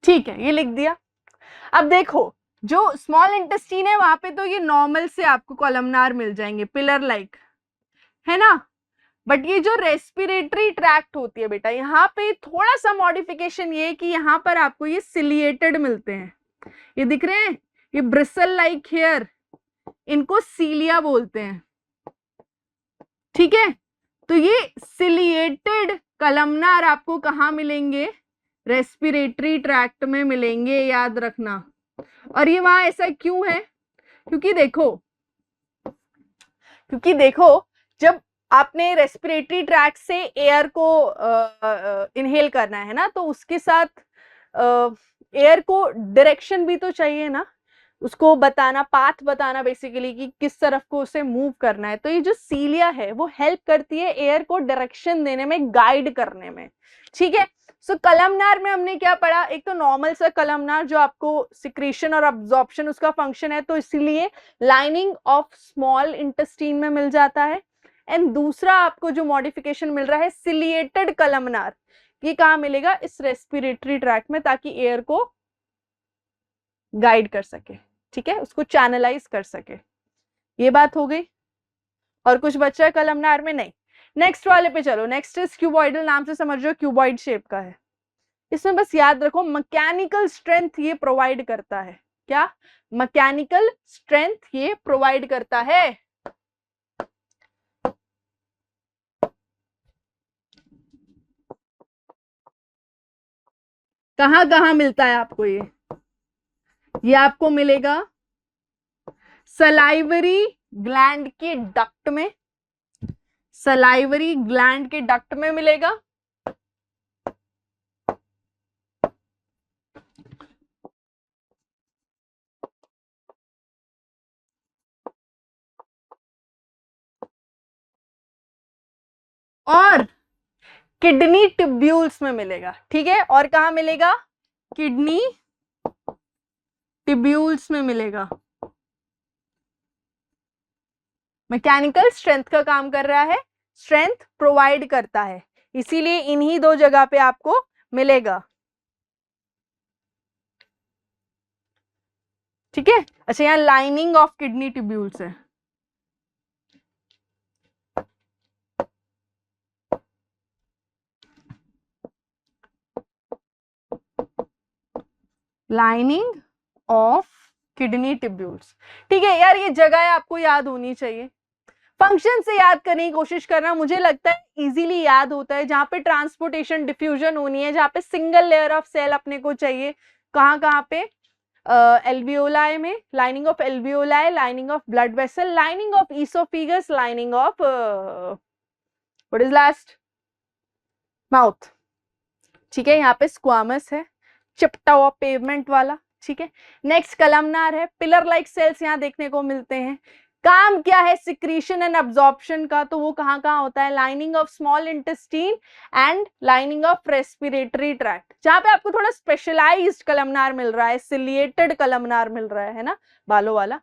ठीक है, ये लिख दिया। अब देखो जो स्मॉल इंटेस्टीन है वहां पे तो ये नॉर्मल से आपको कॉलमनार मिल जाएंगे, पिलर लाइक, है ना। बट ये जो रेस्पिरेटरी ट्रैक्ट होती है बेटा, यहाँ पे थोड़ा सा मॉडिफिकेशन ये है कि यहाँ पर आपको ये सिलिएटेड मिलते हैं। ये दिख रहे हैं, ये ब्रिसल लाइक हेयर, इनको सीलिया बोलते हैं, ठीक है। तो ये सिलिएटेड कलमनार आपको कहाँ मिलेंगे? रेस्पिरेटरी ट्रैक्ट में मिलेंगे, याद रखना। और ये वहां ऐसा क्यों है? क्योंकि देखो जब आपने रेस्पिरेटरी ट्रैक्ट से एयर को इनहेल करना है ना, तो उसके साथ एयर को डायरेक्शन भी तो चाहिए ना, उसको बताना, पाथ बताना बेसिकली कि किस तरफ को उसे मूव करना है। तो ये जो सीलिया है वो हेल्प करती है एयर को डायरेक्शन देने में, गाइड करने में, ठीक है। सो कलमनार में हमने क्या पढ़ा? एक तो नॉर्मल सा कलमनार जो आपको सिक्रीशन और अब्जॉर्प्शन उसका फंक्शन है, तो इसीलिए लाइनिंग ऑफ स्मॉल इंटेस्टीन में मिल जाता है। एंड दूसरा आपको जो मॉडिफिकेशन मिल रहा है सिलिएटेड कलमनार, ये कहाँ मिलेगा? इस रेस्पिरेटरी ट्रैक्ट में, ताकि एयर को गाइड कर सके, ठीक है, उसको चैनलाइज कर सके। ये बात हो गई। और कुछ बचा है कलमनार में? नहीं। नेक्स्ट वाले पे चलो। नेक्स्ट इज क्यूबॉइडल, नाम से समझ रहे हो क्यूबॉइड शेप का है। इसमें बस याद रखो मैकेनिकल स्ट्रेंथ ये प्रोवाइड करता है। क्या? मैकेनिकल स्ट्रेंथ ये प्रोवाइड करता है। कहां कहां मिलता है आपको ये आपको मिलेगा सलाइवरी ग्लैंड के डक्ट में, सलाइवरी ग्लैंड के डक्ट में मिलेगा। और किडनी ट्यूब्यूल्स में मिलेगा, ठीक है। और कहां मिलेगा? किडनी ट्यूब्यूल्स में मिलेगा। मैकेनिकल स्ट्रेंथ का काम कर रहा है, स्ट्रेंथ प्रोवाइड करता है, इसीलिए इन्हीं दो जगह पे आपको मिलेगा, ठीक है। अच्छा, यहाँ लाइनिंग ऑफ किडनी ट्यूब्यूल्स है। लाइनिंग ऑफ किडनी ट्यूब्यूल्स, ठीक है यार, ये जगह आपको याद होनी चाहिए। फंक्शन से याद करने की कोशिश करना, मुझे लगता है इजीली याद होता है। जहां पे ट्रांसपोर्टेशन डिफ्यूजन होनी है, जहां पे सिंगल लेयर ऑफ सेल अपने को चाहिए, कहां पे? एल्वियोलाई में, lining of alveoli, lining of blood vessel, lining of oesophagus, lining of what is last? Mouth. ठीक है, यहाँ पे स्क्वामस है, चिपटा हुआ पेवमेंट वाला। ठीक है, नेक्स्ट कलमनार है, पिलर लाइक सेल्स यहाँ देखने को मिलते हैं। काम क्या है सिक्रीशन एंड अब्जॉर्प्शन का, तो वो कहाँ कहाँ होता है? Lining of small intestine and lining of respiratory tract, जहां पे आपको थोड़ा स्पेशलाइज्ड कलमनार मिल रहा है, सिलिएटेड कलमनार मिल रहा है ना, बालों वाला।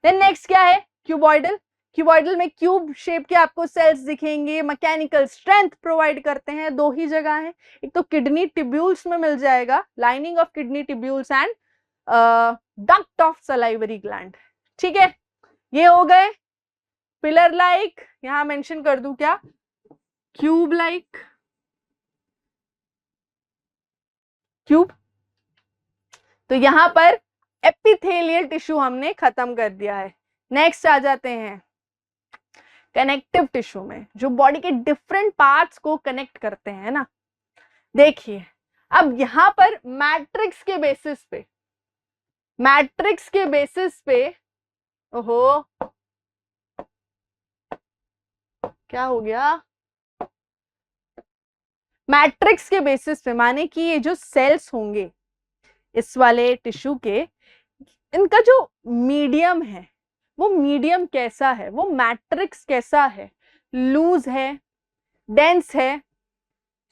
देन नेक्स्ट क्या है? क्यूबॉइडल। क्यूबॉइडल में क्यूब शेप के आपको सेल्स दिखेंगे, मैकेनिकल स्ट्रेंथ प्रोवाइड करते हैं। दो ही जगह है, एक तो किडनी टिब्यूल्स में मिल जाएगा, lining of kidney tubules and duct of salivary gland. ठीक है, ये हो गए पिलर लाइक, यहां मेंशन कर दूं क्या? Cube like, cube. तो यहां पर एपिथेलियल टिश्यू हमने खत्म कर दिया है। नेक्स्ट आ जाते हैं कनेक्टिव टिश्यू में, जो बॉडी के डिफरेंट पार्ट्स को कनेक्ट करते हैं ना। देखिए, अब यहां पर मैट्रिक्स के बेसिस पे, मैट्रिक्स के बेसिस पे, ओहो क्या हो गया? मैट्रिक्स के बेसिस पे माने कि ये जो सेल्स होंगे इस वाले टिश्यू के, इनका जो मीडियम है वो मीडियम कैसा है, वो मैट्रिक्स कैसा है, लूज है, डेंस है,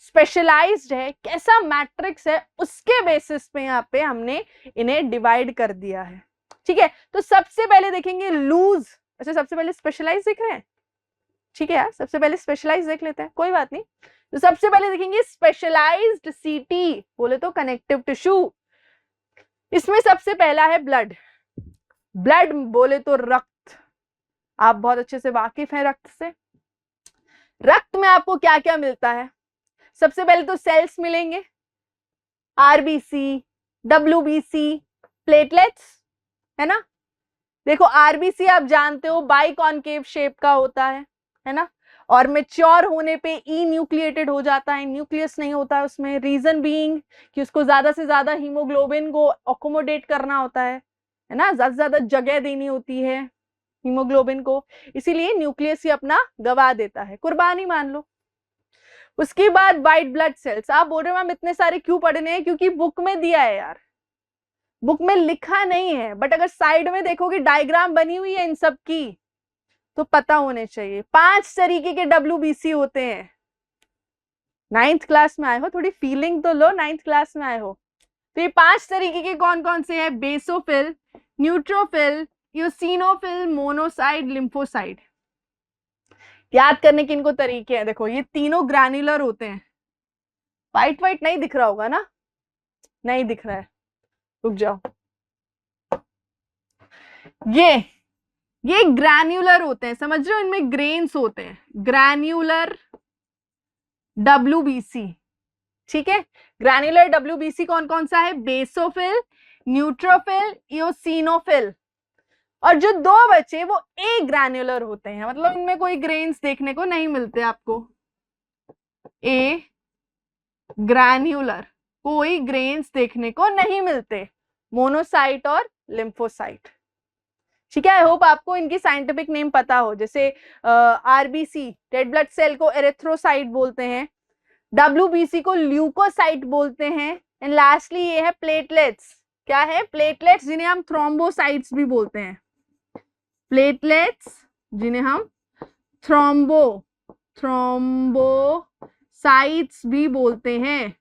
स्पेशलाइज्ड है, कैसा मैट्रिक्स है, उसके बेसिस पे यहाँ पे हमने इन्हें डिवाइड कर दिया है। ठीक है, तो सबसे पहले देखेंगे लूज। अच्छा, सबसे पहले स्पेशलाइज देख रहे हैं? ठीक है यार, सबसे पहले स्पेशलाइज देख लेते हैं, कोई बात नहीं। तो सबसे पहले देखेंगे स्पेशलाइज्ड सीटी, बोले तो कनेक्टिव टिश्यू। इसमें सबसे पहला है ब्लड। ब्लड बोले तो रक्त, आप बहुत अच्छे से वाकिफ हैं रक्त से। रक्त में आपको क्या क्या मिलता है? सबसे पहले तो सेल्स मिलेंगे, आरबीसी, डब्ल्यूबीसी, प्लेटलेट्स, है ना। देखो आरबीसी आप जानते हो बाइकॉनकेव शेप का होता है ना, और मैच्योर होने पे ई न्यूक्लिएटेड हो जाता है, न्यूक्लियस नहीं होता है उसमें। रीजन बीइंग कि उसको ज्यादा से ज्यादा हीमोग्लोबिन को अकोमोडेट करना होता है ना, ज्यादा से ज्यादा जगह देनी होती है हीमोग्लोबिन को, इसीलिए न्यूक्लियस ही अपना गवा देता है, कुर्बानी मान लो। उसके बाद व्हाइट ब्लड सेल्स। आप बोल रहे हो मैम इतने सारे क्यों पढ़ने हैं? क्योंकि बुक में दिया है यार, बुक में लिखा नहीं है, बट अगर साइड में देखोगे डायग्राम बनी हुई है इन सब की, तो पता होने चाहिए। 5 तरीके के डब्ल्यूबीसी होते हैं। 9th क्लास में आए हो, थोड़ी फीलिंग तो लो, 9th क्लास में आए हो। तो ये 5 तरीके के कौन कौन से हैं? Basophil, neutrophil, eosinophil, monocyte, lymphocyte. याद करने के इनको तरीके हैं। देखो ये तीनों ग्रैन्युलर होते हैं। वाइट वाइट नहीं दिख रहा होगा ना? नहीं दिख रहा है, रुक जाओ। ये ग्रैन्युलर होते हैं, समझ रहे हो? इनमें ग्रेन्स होते हैं, ग्रैन्युलर डब्ल्यूबीसी। ठीक है, ग्रैन्युलर डब्ल्यूबीसी कौन कौन सा है? Basophil, neutrophil, eosinophil. और जो 2 बचे वो ए ग्रैन्युलर होते हैं, मतलब इनमें कोई ग्रेन्स देखने को नहीं मिलते आपको। ए ग्रैन्युलर, कोई ग्रेन्स देखने को नहीं मिलते। मोनोसाइट और लिम्फोसाइट। ठीक है, आई होप आपको इनकी साइंटिफिक नेम पता हो। जैसे आरबीसी रेड ब्लड सेल को एरिथ्रोसाइट बोलते हैं, डब्ल्यूबीसी को ल्यूकोसाइट बोलते हैं, एंड लास्टली ये है प्लेटलेट्स। क्या है? प्लेटलेट्स, जिन्हें हम थ्रोम्बोसाइट्स भी बोलते हैं। प्लेटलेट्स जिन्हें हम थ्रोम्बोसाइट्स भी बोलते हैं।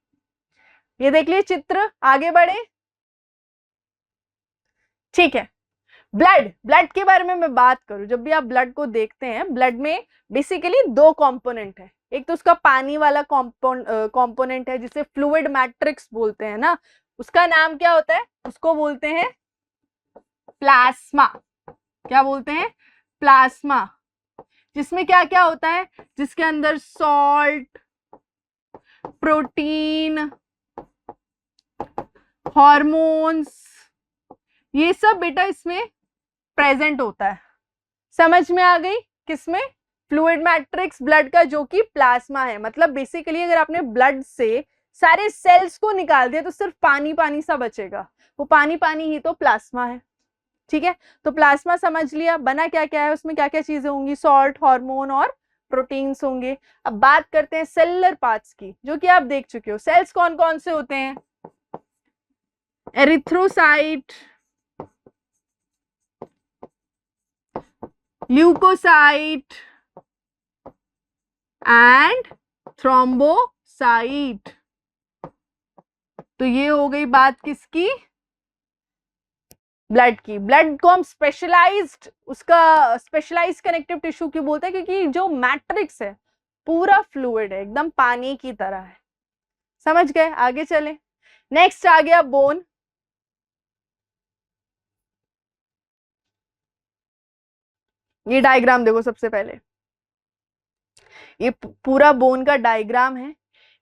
ये देख लिए चित्र, आगे बढ़े। ठीक है, ब्लड के बारे में मैं बात करूं, जब भी आप ब्लड को देखते हैं, ब्लड में बेसिकली 2 कंपोनेंट है। एक तो उसका पानी वाला कंपोनेंट है जिसे फ्लूइड मैट्रिक्स बोलते हैं ना, उसका नाम क्या होता है? उसको बोलते हैं प्लाज्मा। क्या बोलते हैं? प्लाज्मा। जिसमें क्या क्या होता है? जिसके अंदर सॉल्ट, प्रोटीन, हॉर्मोन्स, ये सब बेटा इसमें प्रेजेंट होता है। समझ में आ गई? किसमें? फ्लूइड मैट्रिक्स ब्लड का, जो कि प्लाज्मा है। मतलब बेसिकली अगर आपने ब्लड से सारे सेल्स को निकाल दिया तो सिर्फ पानी पानी सा बचेगा, वो पानी पानी ही तो प्लाज्मा है। ठीक है, तो प्लाज्मा समझ लिया। बना क्या क्या है उसमें, क्या क्या चीजें होंगी? सॉल्ट, हार्मोन और प्रोटीन्स होंगे। अब बात करते हैं सेलुलर पार्ट्स की, जो कि आप देख चुके हो। सेल्स कौन कौन से होते हैं? Erythrocyte, leucocyte and thrombocyte. तो ये हो गई बात किसकी? ब्लड की। ब्लड को हम स्पेशलाइज्ड, उसका स्पेशलाइज्ड कनेक्टिव टिश्यू क्यों बोलते हैं? क्योंकि जो मैट्रिक्स है पूरा फ्लूइड है, एकदम पानी की तरह है। समझ गए? आगे चले। नेक्स्ट आ गया बोन। ये डायग्राम देखो सबसे पहले, ये पूरा बोन का डायग्राम है।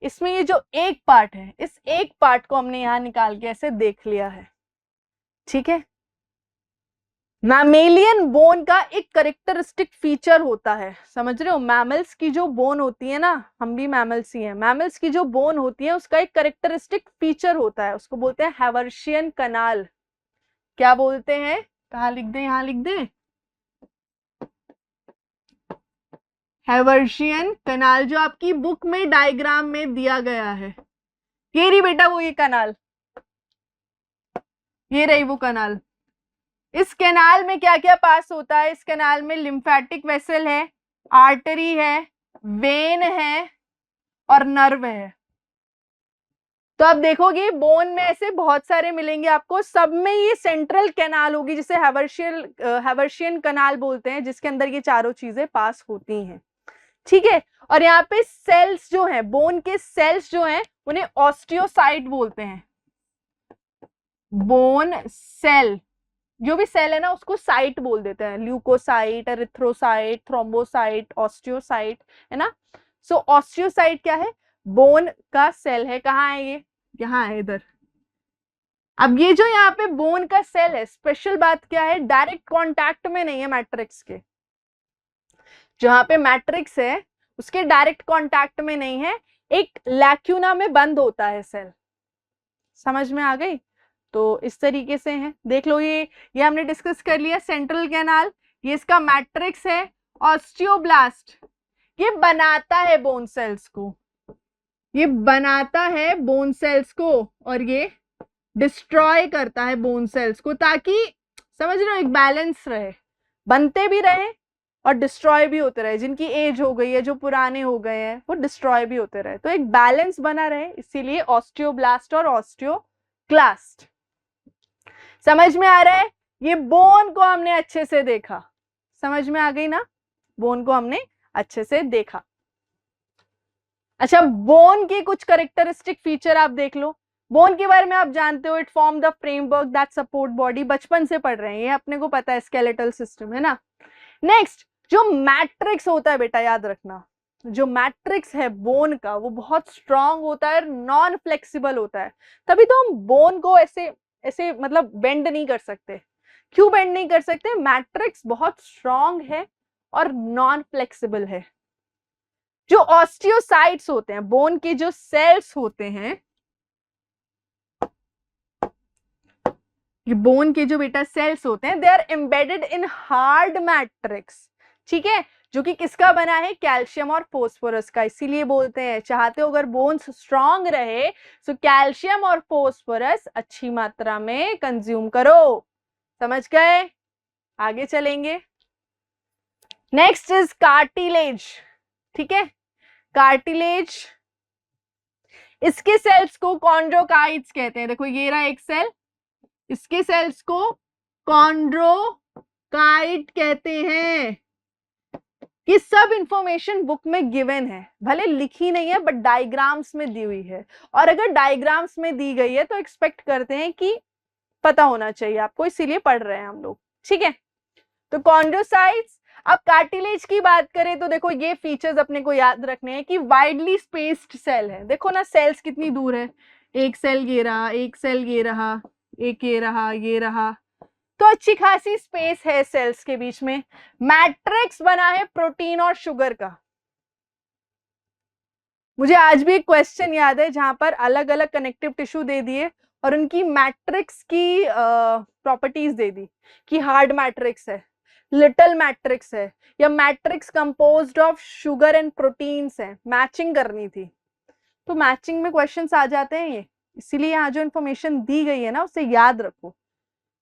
इसमें ये जो एक पार्ट है, इस एक पार्ट को हमने यहां निकाल के ऐसे देख लिया है, ठीक है। मैमेलियन बोन का एक करेक्टरिस्टिक फीचर होता है, समझ रहे हो? मैमल्स की जो बोन होती है ना, हम भी मैमल्स ही हैं, मैमल्स की जो बोन होती है उसका एक करेक्टरिस्टिक फीचर होता है, उसको बोलते हैं हैवर्शियन कनाल। क्या बोलते हैं? कहाँ लिख दें? यहां लिख दें, हैवर्शियन कनाल, जो आपकी बुक में डायग्राम में दिया गया है। ये रही बेटा वो, ये कनाल, ये रही वो कनाल। इस कैनाल में क्या क्या पास होता है? इस कैनाल में लिम्फेटिक वेसल है, आर्टरी है, वेन है और नर्व है। तो आप देखोगे बोन में ऐसे बहुत सारे मिलेंगे आपको, सब में ये सेंट्रल कैनाल होगी, जिसे हैवर्शियन कनाल बोलते हैं, जिसके अंदर ये चारों चीजें पास होती हैं, ठीक है। और यहाँ पे सेल्स जो है, बोन के सेल्स जो हैं, उन्हें ऑस्टियोसाइट बोलते हैं। बोन सेल, जो भी सेल है ना उसको साइट बोल देते हैं, ल्यूकोसाइट, एरिथ्रोसाइट, थ्रोम्बोसाइट, ऑस्टियोसाइट, है ना। सो ऑस्टियोसाइट क्या है? बोन का सेल है। कहाँ है ये? यहाँ है, इधर। अब ये जो यहाँ पे बोन का सेल है, स्पेशल बात क्या है? डायरेक्ट कांटेक्ट में नहीं है मैट्रिक्स के। जहां पे मैट्रिक्स है उसके डायरेक्ट कांटेक्ट में नहीं है, एक लैक्यूना में बंद होता है सेल। समझ में आ गई? तो इस तरीके से है, देख लो। ये हमने डिस्कस कर लिया सेंट्रल कैनाल, ये इसका मैट्रिक्स है। ऑस्टियोब्लास्ट ये बनाता है बोन सेल्स को, ये बनाता है बोन सेल्स को, और ये डिस्ट्रॉय करता है बोन सेल्स को, ताकि समझ रहे हो एक बैलेंस रहे, बनते भी रहे और डिस्ट्रॉय भी होते रहे। जिनकी एज हो गई है, जो पुराने हो गए हैं, वो डिस्ट्रॉय भी होते रहे, तो एक बैलेंस बना रहे, इसीलिए ऑस्टियोब्लास्ट और ऑस्टियोक्लास्ट। समझ में आ रहा है? ये बोन को हमने अच्छे से देखा, समझ में आ गई ना? बोन को हमने अच्छे से देखा। अच्छा, बोन के कुछ कैरेक्टरिस्टिक फीचर आप देख लो। बोन के बारे में आप जानते हो, it form the framework that support body, बचपन से पढ़ रहे हैं, ये अपने को पता है, स्केलेटल सिस्टम, है ना। नेक्स्ट, जो मैट्रिक्स होता है बेटा, याद रखना, जो मैट्रिक्स है बोन का, वो बहुत स्ट्रांग होता है, नॉन फ्लेक्सिबल होता है। तभी तो हम बोन को ऐसे ऐसे मतलब बेंड नहीं कर सकते। क्यों बेंड नहीं कर सकते? मैट्रिक्स बहुत स्ट्रांग है और नॉन फ्लेक्सिबल है। जो ऑस्टियोसाइट्स होते हैं, बोन के जो सेल्स होते हैं, ये बोन के जो बेटा सेल्स होते हैं, they are embedded in hard matrix, ठीक है, जो कि किसका बना है? कैल्शियम और फोस्फोरस का। इसीलिए बोलते हैं, चाहते हो अगर बोन्स स्ट्रांग रहे तो कैल्शियम और फोस्फोरस अच्छी मात्रा में कंज्यूम करो। समझ गए? आगे चलेंगे। नेक्स्ट इज कार्टिलेज, ठीक है। कार्टिलेज, इसके सेल्स को कॉन्ड्रोकाइट्स कहते हैं। देखो ये रहा एक सेल, इसके सेल्स को कॉन्ड्रोकाइट कहते हैं। ये सब इंफॉर्मेशन बुक में गिवन है, भले लिखी नहीं है बट डायग्राम्स में दी हुई है, और अगर डायग्राम्स में दी गई है तो एक्सपेक्ट करते हैं कि पता होना चाहिए आपको, इसीलिए पढ़ रहे हैं हम लोग, ठीक है। तो कॉन्ड्रोसाइट्स। अब कार्टिलेज की बात करें तो देखो ये फीचर्स अपने को याद रखने हैं कि वाइडली स्पेस्ड सेल है। देखो ना सेल्स कितनी दूर है, एक सेल ये रहा, एक सेल ये रहा, एक ये रहा, ये रहा, तो अच्छी खासी स्पेस है सेल्स के बीच में। मैट्रिक्स बना है प्रोटीन और शुगर का। मुझे आज भी एक क्वेश्चन याद है जहां पर अलग अलग कनेक्टिव टिश्यू दे दिए और उनकी मैट्रिक्स की प्रॉपर्टीज दे दी कि हार्ड मैट्रिक्स है, लिटिल मैट्रिक्स है या matrix composed of sugar and proteins है, मैचिंग करनी थी, तो मैचिंग में क्वेश्चंस आ जाते हैं ये, इसीलिए यहाँ जो इन्फॉर्मेशन दी गई है ना उसे याद रखो।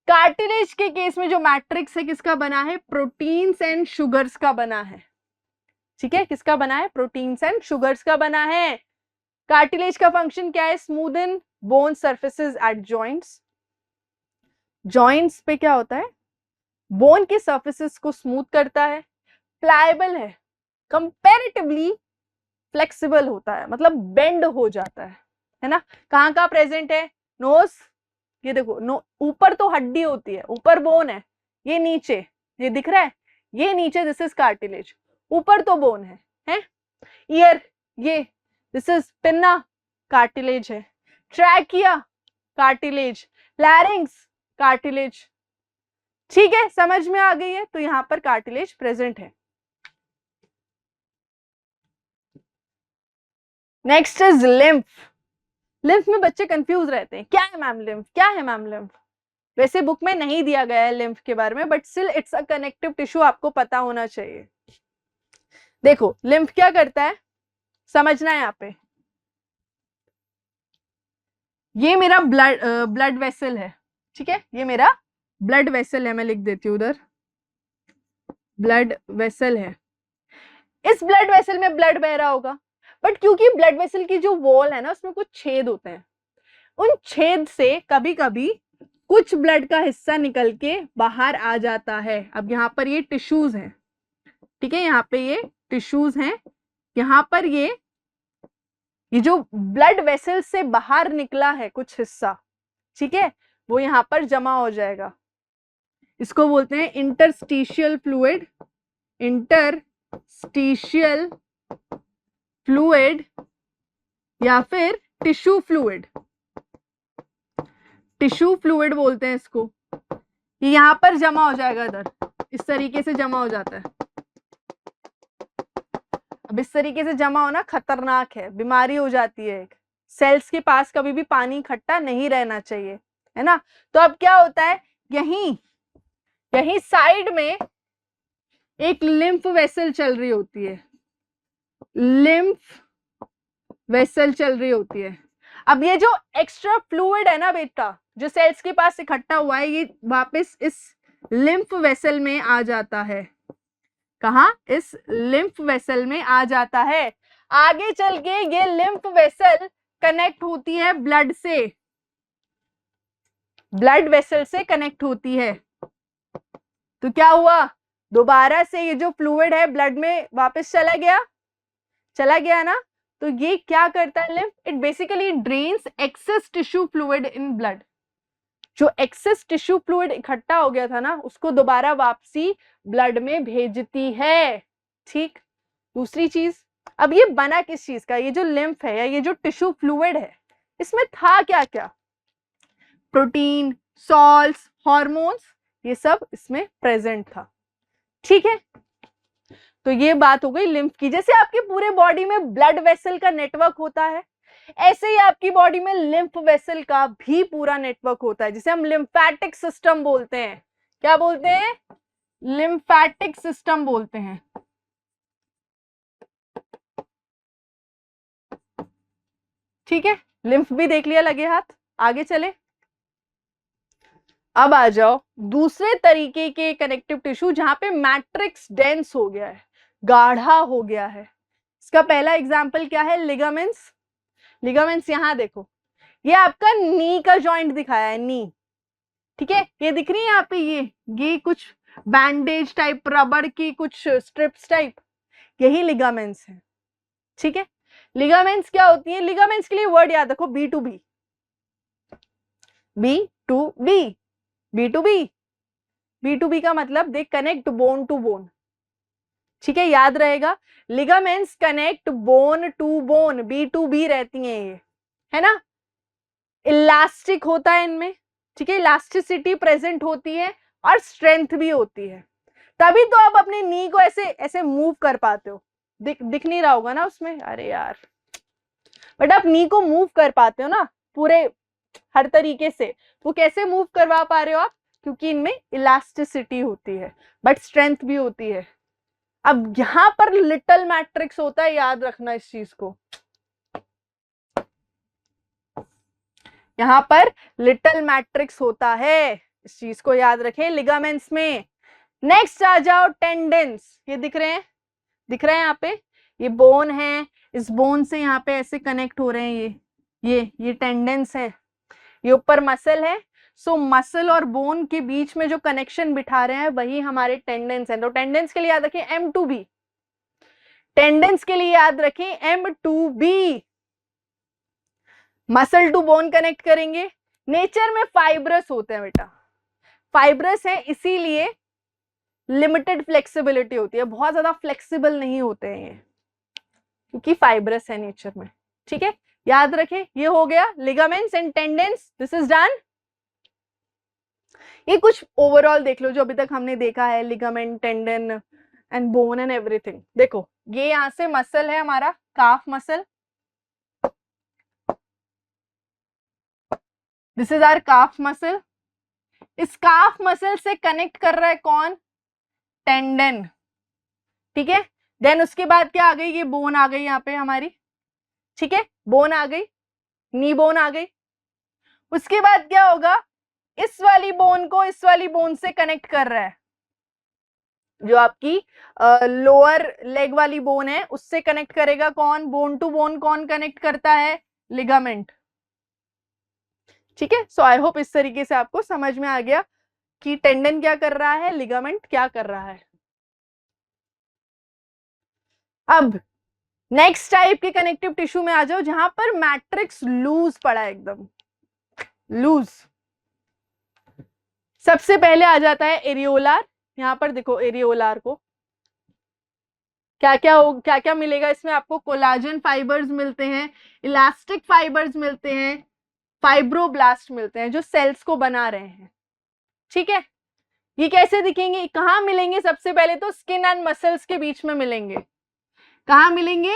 कार्टिलेज के केस में जो मैट्रिक्स है किसका बना है, प्रोटीन्स एंड शुगर्स का बना है, ठीक है, किसका बना है, प्रोटीन्स एंड शुगर्स का बना है। कार्टिलेज का फंक्शन क्या है, smoothen bone surfaces at joints, joints पे क्या होता है, बोन के सर्फेसेस को स्मूथ करता है, प्लायबल है, कंपैरेटिवली फ्लेक्सिबल होता है, मतलब बेंड हो जाता है ना। कहाँ कहाँ प्रेजेंट है, नोज, ये देखो नो, ऊपर तो हड्डी होती है, ऊपर बोन है, ये नीचे, ये दिख रहा है, ये नीचे दिस इज कार्टिलेज, ऊपर तो बोन है? ईयर, ये दिस इज पिन्ना, कार्टिलेज है, ट्रैकिया कार्टिलेज, लैरिंग्स कार्टिलेज, ठीक है, समझ में आ गई है, तो यहां पर कार्टिलेज प्रेजेंट है। Next is lymph. लिम्फ में बच्चे कंफ्यूज रहते हैं, क्या है मैम लिम्फ, क्या है मैम लिम्फ। वैसे बुक में नहीं दिया गया है लिम्फ के बारे में, but still it's a connective tissue, आपको पता होना चाहिए। देखो लिम्फ क्या करता है, समझना है यहाँ पे, ये मेरा ब्लड वेसल है, ठीक है, ये मेरा ब्लड वेसल है, मैं लिख देती हूँ उधर, ब्लड वेसल है, इस ब्लड वेसल में ब्लड बह रहा होगा, बट क्योंकि ब्लड वेसल की जो वॉल है ना उसमें कुछ छेद होते हैं, उन छेद से कभी कभी कुछ ब्लड का हिस्सा निकल के बाहर आ जाता है। अब यहाँ पर ये टिश्यूज हैं, ठीक है, यहाँ पे ये टिश्यूज हैं, यहाँ पर ये जो ब्लड वेसल से बाहर निकला है कुछ हिस्सा, ठीक है, वो यहाँ पर जमा हो जाएगा, इसको बोलते हैं इंटरस्टिशियल फ्लूइड, इंटरस्टिशियल फ्लूइड या फिर टिश्यू फ्लूइड, टिश्यू फ्लूइड बोलते हैं इसको। ये यहां पर जमा हो जाएगा, इधर इस तरीके से जमा हो जाता है। अब इस तरीके से जमा होना खतरनाक है, बीमारी हो जाती है, एक सेल्स के पास कभी भी पानी इकट्ठा नहीं रहना चाहिए, है ना। तो अब क्या होता है, यहीं साइड में एक लिम्फ वेसल चल रही होती है, लिम्फ वेसल चल रही होती है। अब ये जो एक्स्ट्रा फ्लूइड है ना बेटा, जो सेल्स के पास इकट्ठा हुआ है, ये वापस इस लिम्फ वेसल में आ जाता है, कहा, इस लिम्फ वेसल में आ जाता है। आगे चल के ये लिम्फ वेसल कनेक्ट होती है ब्लड से, ब्लड वेसल से कनेक्ट होती है, तो क्या हुआ, दोबारा से ये जो फ्लूइड है ब्लड में वापस चला गया ना। तो ये क्या करता है lymph, it basically drains excess tissue fluid in blood, जो एक्सेस टिश्यू फ्लूइड इकट्ठा हो गया था ना उसको दोबारा वापसी ब्लड में भेजती है, ठीक। दूसरी चीज, अब ये बना किस चीज का, ये जो लिम्फ है या ये जो टिश्यू फ्लूइड है, इसमें था क्या क्या, प्रोटीन, सॉल्ट्स, हॉर्मोन्स, ये सब इसमें प्रेजेंट था, ठीक है। तो ये बात हो गई लिम्फ की। जैसे आपकी पूरे बॉडी में ब्लड वेसल का नेटवर्क होता है, ऐसे ही आपकी बॉडी में लिम्फ वेसल का भी पूरा नेटवर्क होता है, जिसे हम लिम्फेटिक सिस्टम बोलते हैं। क्या बोलते हैं, लिम्फेटिक सिस्टम बोलते हैं, ठीक है। लिम्फ भी देख लिया, लगे हाथ, आगे चले। अब आ जाओ दूसरे तरीके के कनेक्टिव टिश्यू जहां पे मैट्रिक्स डेंस हो गया है, गाढ़ा हो गया है। इसका पहला एग्जाम्पल क्या है, लिगामेंट्स। लिगामेंट्स यहां देखो, ये आपका नी का जॉइंट दिखाया है, नी, ठीक है, ये दिख रही है यहाँ पे, ये कुछ बैंडेज टाइप, रबड़ की कुछ स्ट्रिप्स टाइप, यही लिगामेंट्स है, ठीक है। लिगामेंट्स क्या होती है, लिगामेंट्स के लिए वर्ड याद रखो, B to B, B to B, B to B, B to B का मतलब they connect bone to bone, ठीक है, याद रहेगा। Ligaments connect bone to bone, B to B रहती हैं ये, है ना। इलास्टिक होता है इनमें, ठीक है, इलास्टिसिटी प्रेजेंट होती है और स्ट्रेंथ भी होती है, तभी तो आप अपने नी को ऐसे ऐसे मूव कर पाते हो। दिख नहीं रहा होगा ना उसमें, अरे यार, बट आप नी को मूव कर पाते हो ना पूरे हर तरीके से। वो कैसे मूव करवा पा रहे हो आप, क्योंकि इनमें इलास्टिसिटी होती है बट स्ट्रेंथ भी होती है। अब यहां पर लिटिल मैट्रिक्स होता है, याद रखना इस चीज को, यहां पर लिटिल मैट्रिक्स होता है, इस चीज को याद रखें लिगामेंट्स में। नेक्स्ट आ जाओ टेंडेंस, ये दिख रहे हैं, दिख रहे हैं यहाँ पे, ये बोन है, इस बोन से यहाँ पे ऐसे कनेक्ट हो रहे हैं, ये टेंडेंस है, ये ऊपर मसल है। सो मसल और बोन के बीच में जो कनेक्शन बिठा रहे हैं वही हमारे टेंडेंस है। तो टेंडेंस के लिए याद रखें M2B, टेंडेंस के लिए याद रखें M2B, muscle to bone connect करेंगे। नेचर में फाइब्रस होते हैं बेटा, फाइब्रस है इसीलिए लिमिटेड फ्लेक्सिबिलिटी होती है, बहुत ज्यादा फ्लेक्सिबल नहीं होते हैं ये, क्योंकि फाइब्रस है नेचर में। ठीक है, याद रखें, ये हो गया ligaments and tendons, this is done. ये कुछ ओवरऑल देख लो जो अभी तक हमने देखा है, ligament, tendon and bone and everything. देखो ये यहां से मसल है हमारा calf muscle, this is our calf muscle, इस काफ मसल से कनेक्ट कर रहा है कौन, टेंडन। ठीक है, देन उसके बाद क्या आ गई, ये बोन आ गई यहाँ पे हमारी, ठीक है, बोन आ गई, नी बोन आ गई। उसके बाद क्या होगा, इस वाली बोन को इस वाली बोन से कनेक्ट कर रहा है, जो आपकी लोअर लेग वाली बोन है उससे कनेक्ट करेगा कौन, बोन टू बोन कौन कनेक्ट करता है, लिगामेंट। ठीक है, सो आई होप इस तरीके से आपको समझ में आ गया कि टेंडन क्या कर रहा है, लिगामेंट क्या कर रहा है। अब नेक्स्ट टाइप के कनेक्टिव टिश्यू में आ जाओ जहां पर मैट्रिक्स लूज पड़ा है, एकदम लूज। सबसे पहले आ जाता है एरियोलार, यहां पर देखो एरियोलार को क्या क्या मिलेगा इसमें आपको, कोलाजन फाइबर्स मिलते हैं, इलास्टिक फाइबर्स मिलते हैं, फाइब्रोब्लास्ट मिलते हैं जो सेल्स को बना रहे हैं। ठीक है, ये कैसे दिखेंगे, कहां मिलेंगे, सबसे पहले तो स्किन एंड मसल्स के बीच में मिलेंगे। कहां मिलेंगे,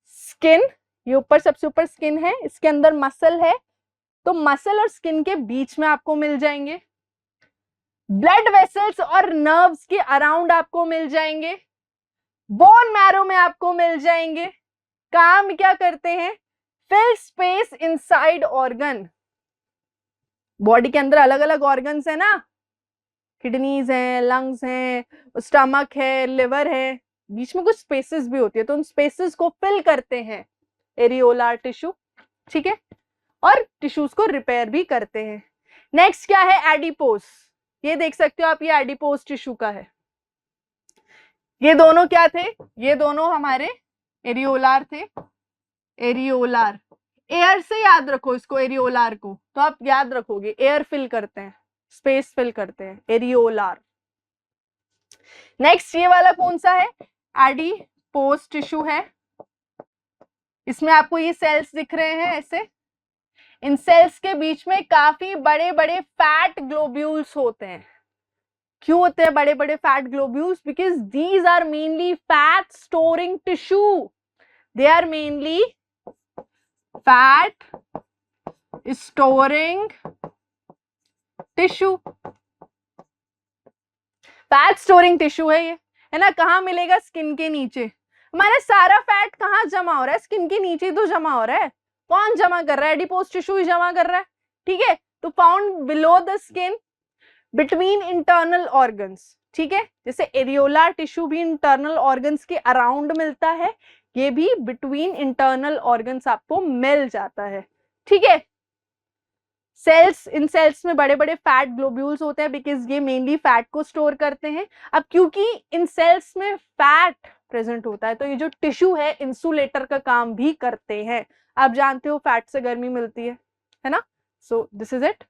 स्किन, ये ऊपर सबसे ऊपर स्किन है, इसके अंदर मसल है, तो मसल और स्किन के बीच में आपको मिल जाएंगे। ब्लड वेसल्स और नर्व्स के अराउंड आपको मिल जाएंगे, बोन मैरो में आपको मिल जाएंगे। काम क्या करते हैं, fill space inside organ. Body के अंदर अलग अलग ऑर्गन्स है ना, किडनीज हैं, लंग्स हैं, स्टमक है, लिवर है, बीच में कुछ स्पेसेस भी होती है, तो उन स्पेसेस को फिल करते हैं एरियोलार टिश्यू। ठीक है, और टिश्यूज को रिपेयर भी करते हैं। नेक्स्ट क्या है, एडिपोस, ये देख सकते हो आप, ये एडिपोस टिश्यू का है। ये दोनों क्या थे, ये दोनों हमारे एरियोलार थे, एरियोलार, एयर से याद रखो इसको, एरियोलार को तो आप याद रखोगे, एयर फिल करते हैं, स्पेस फिल करते हैं, एरियोलार। नेक्स्ट ये वाला कौन सा है, एडिपोस टिश्यू है, इसमें आपको ये सेल्स दिख रहे हैं ऐसे, इन सेल्स के बीच में काफी बड़े बड़े फैट ग्लोब्यूल्स होते हैं। क्यों होते हैं बड़े बड़े fat globules, because these are mainly fat storing tissue, they are mainly fat storing tissue, fat storing tissue है ये, है ना। कहाँ मिलेगा, स्किन के नीचे। हमारा सारा फैट कहाँ जमा हो रहा है, स्किन के नीचे तो जमा हो रहा है। कौन जमा कर रहा है, एडिपोस टिश्यू ही जमा कर रहा है। ठीक है, तो found below the skin between internal organs. ठीक है, जैसे एरियोलार टिश्यू भी इंटरनल ऑर्गन्स के अराउंड मिलता है, ये भी बिटवीन इंटरनल ऑर्गन्स आपको मिल जाता है। ठीक है, सेल्स, इन सेल्स में बड़े बड़े फैट ग्लोब्यूल्स होते हैं, बिकॉज ये मेनली फैट को स्टोर करते हैं। अब क्योंकि इन सेल्स में फैट प्रेजेंट होता है, तो ये जो टिश्यू है इंसुलेटर का काम भी करते हैं। आप जानते हो फैट से गर्मी मिलती है ना। सो दिस इज इट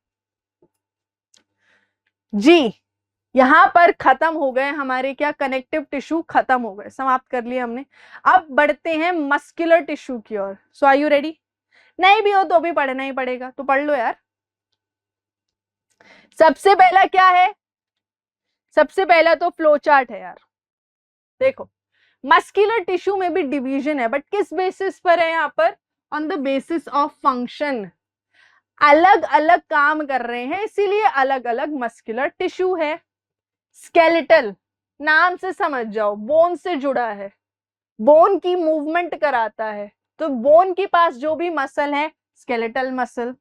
जी। यहां पर खत्म हो गए हमारे क्या, कनेक्टिव टिश्यू खत्म हो गए, समाप्त कर लिए हमने। अब बढ़ते हैं मस्कुलर टिश्यू की ओर। सो आर यू रेडी, नहीं भी हो तो भी पढ़ना ही पड़ेगा, तो पढ़ लो यार। सबसे पहला क्या है, सबसे पहला तो फ्लो चार्ट है यार। देखो मस्कुलर टिश्यू में भी डिवीजन है, बट किस बेसिस पर है, यहाँ पर on the basis of function. अलग अलग काम कर रहे हैं, इसीलिए अलग अलग मस्कुलर टिश्यू है। स्केलेटल नाम से समझ जाओ, बोन से जुड़ा है, बोन की मूवमेंट कराता है, तो बोन के पास जो भी मसल है skeletal muscle.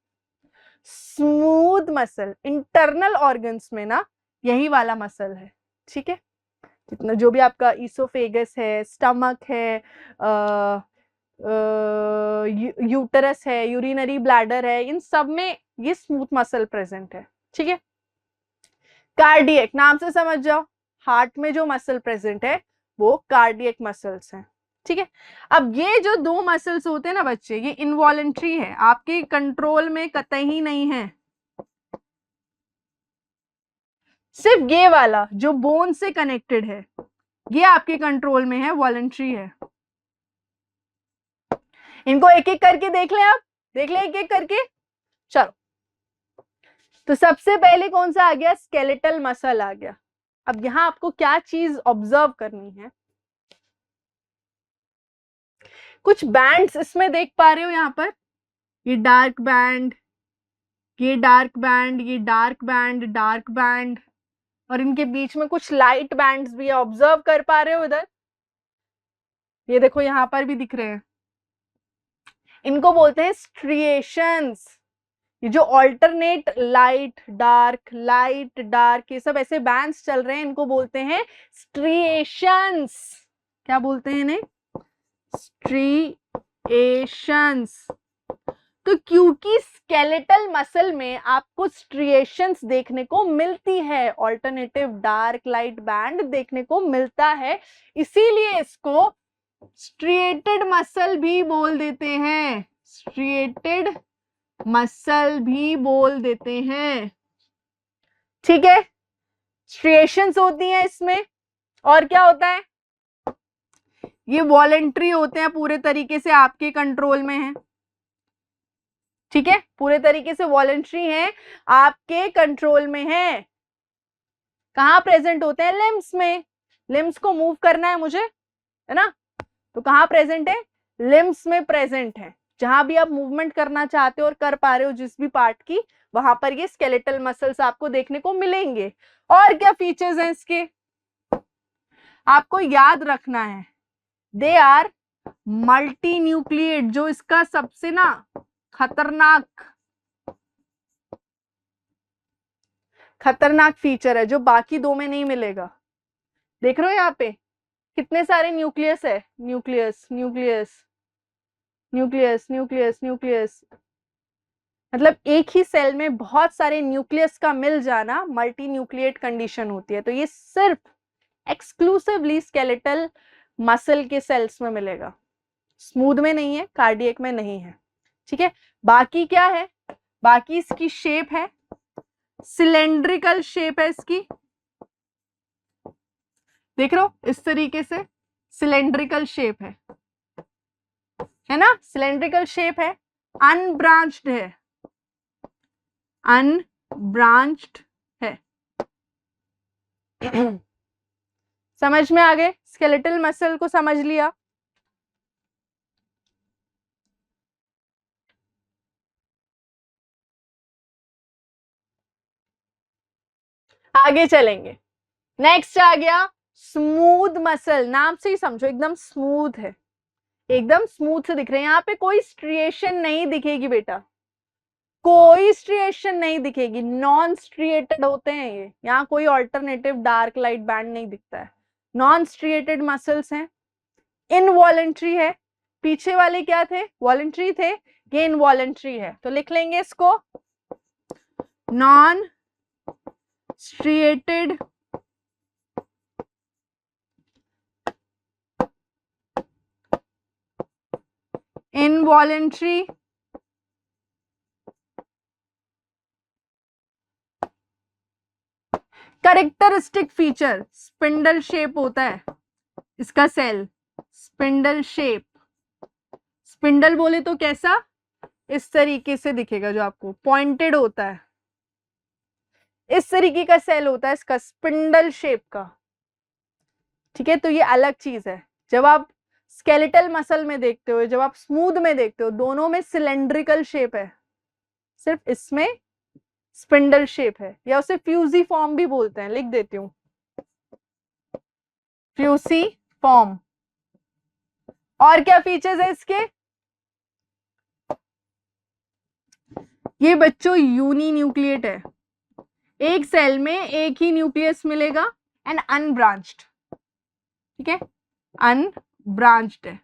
Smooth muscle internal organs में ना यही वाला मसल है, ठीक है। जितना जो भी आपका ईसोफेगस है, स्टमक है, यूटरस है, यूरिनरी ब्लैडर है, इन सब में ये स्मूथ मसल प्रेजेंट है, ठीक है। कार्डियक नाम से समझ जाओ, हार्ट में जो मसल प्रेजेंट है वो कार्डियक मसल्स हैं, ठीक है। अब ये जो दो मसल्स होते हैं ना बच्चे, ये इनवॉलेंट्री है, आपके कंट्रोल में कतई नहीं है। सिर्फ ये वाला जो बोन से कनेक्टेड है ये आपके कंट्रोल में है, वॉलेंट्री है। इनको एक एक करके देख लें, आप देख लें एक एक करके। चलो, तो सबसे पहले कौन सा आ गया? स्केलेटल मसल आ गया। अब यहां आपको क्या चीज ऑब्जर्व करनी है, कुछ बैंड्स इसमें देख पा रहे हो यहां पर, ये डार्क बैंड, ये डार्क बैंड, ये डार्क बैंड, डार्क बैंड, और इनके बीच में कुछ लाइट बैंड्स भी ऑब्जर्व कर पा रहे हो इधर, ये देखो यहां पर भी दिख रहे हैं। इनको बोलते हैं स्ट्रिएशंस। ये जो ऑल्टरनेट लाइट डार्क ये सब ऐसे बैंड्स चल रहे हैं, इनको बोलते हैं स्ट्रिएशंस। क्या बोलते हैं इन्हें? स्ट्रिएशंस। तो क्योंकि स्केलेटल मसल में आपको स्ट्रिएशंस देखने को मिलती है, ऑल्टरनेटिव डार्क लाइट बैंड देखने को मिलता है, इसीलिए इसको स्ट्रिएटेड मसल भी बोल देते हैं, स्ट्रिएटेड मसल भी बोल देते हैं, ठीक है। स्ट्रिएशंस होती हैं इसमें, और क्या होता है, ये वॉलेंट्री होते हैं, पूरे तरीके से आपके कंट्रोल में है, ठीक है, पूरे तरीके से वॉलेंट्री हैं, आपके कंट्रोल में है। कहां प्रेजेंट होते हैं? लिम्स में। लिम्स को मूव करना है मुझे, है ना, तो कहां प्रेजेंट है? लिम्स में प्रेजेंट है। जहां भी आप मूवमेंट करना चाहते हो और कर पा रहे हो जिस भी पार्ट की, वहां पर ये स्केलेटल मसल्स आपको देखने को मिलेंगे। और क्या फीचर्स हैं इसके, आपको याद रखना है, दे आर मल्टी न्यूक्लिएट। जो इसका सबसे ना खतरनाक फीचर है, जो बाकी दो में नहीं मिलेगा। देख रहे हो यहाँ पे कितने सारे न्यूक्लियस है, nucleus nucleus nucleus nucleus nucleus, मतलब एक ही सेल में बहुत सारे न्यूक्लियस का मिल जाना मल्टी न्यूक्लिएट कंडीशन होती है। तो ये सिर्फ एक्सक्लूसिवली स्केलेटल मसल के सेल्स में मिलेगा, स्मूथ में नहीं है, कार्डियक में नहीं है, ठीक है। बाकी क्या है? बाकी इसकी शेप है, सिलेंड्रिकल शेप है इसकी, देख रहे हो इस तरीके से सिलेंड्रिकल शेप है ना, सिलेंड्रिकल शेप है, अनब्रांच्ड है, अनब्रांच्ड है। समझ में आ गए? स्केलेटल मसल को समझ लिया। आगे चलेंगे, नेक्स्ट आ गया स्मूथ मसल। नाम से ही समझो एकदम स्मूथ है, एकदम स्मूथ से दिख रहे हैं, यहाँ पे कोई स्ट्रिएशन नहीं दिखेगी बेटा, कोई स्ट्रिएशन नहीं दिखेगी, नॉन स्ट्रिएटेड होते हैं ये, यहाँ कोई ऑल्टरनेटिव डार्क लाइट बैंड नहीं दिखता है, नॉन स्ट्रिएटेड मसल्स हैं, इनवॉलेंट्री है। पीछे वाले क्या थे? वॉलेंट्री थे, ये इनवॉलेंट्री है, तो लिख लेंगे इसको non striated involuntary characteristic feature, spindle shape होता है इसका सेल, स्पिंडल शेप। स्पिंडल बोले तो कैसा? इस तरीके से दिखेगा, जो आपको पॉइंटेड होता है, इस तरीके का सेल होता है इसका, स्पिंडल शेप का, ठीक है। तो ये अलग चीज है, जब आप स्केलेटल मसल में देखते हो, जब आप स्मूथ में देखते हो, दोनों में सिलेंड्रिकल शेप है, सिर्फ इसमें स्पिंडल शेप है, या उसे फ्यूजी फॉर्म भी बोलते हैं, लिख देती हूँ, फ्यूसी फॉर्म। और क्या फीचर्स है इसके? ये बच्चों यूनी न्यूक्लिएट है, एक सेल में एक ही न्यूक्लियस मिलेगा एंड अनब्रांच्ड, ठीक है, अनब्रांच्ड है।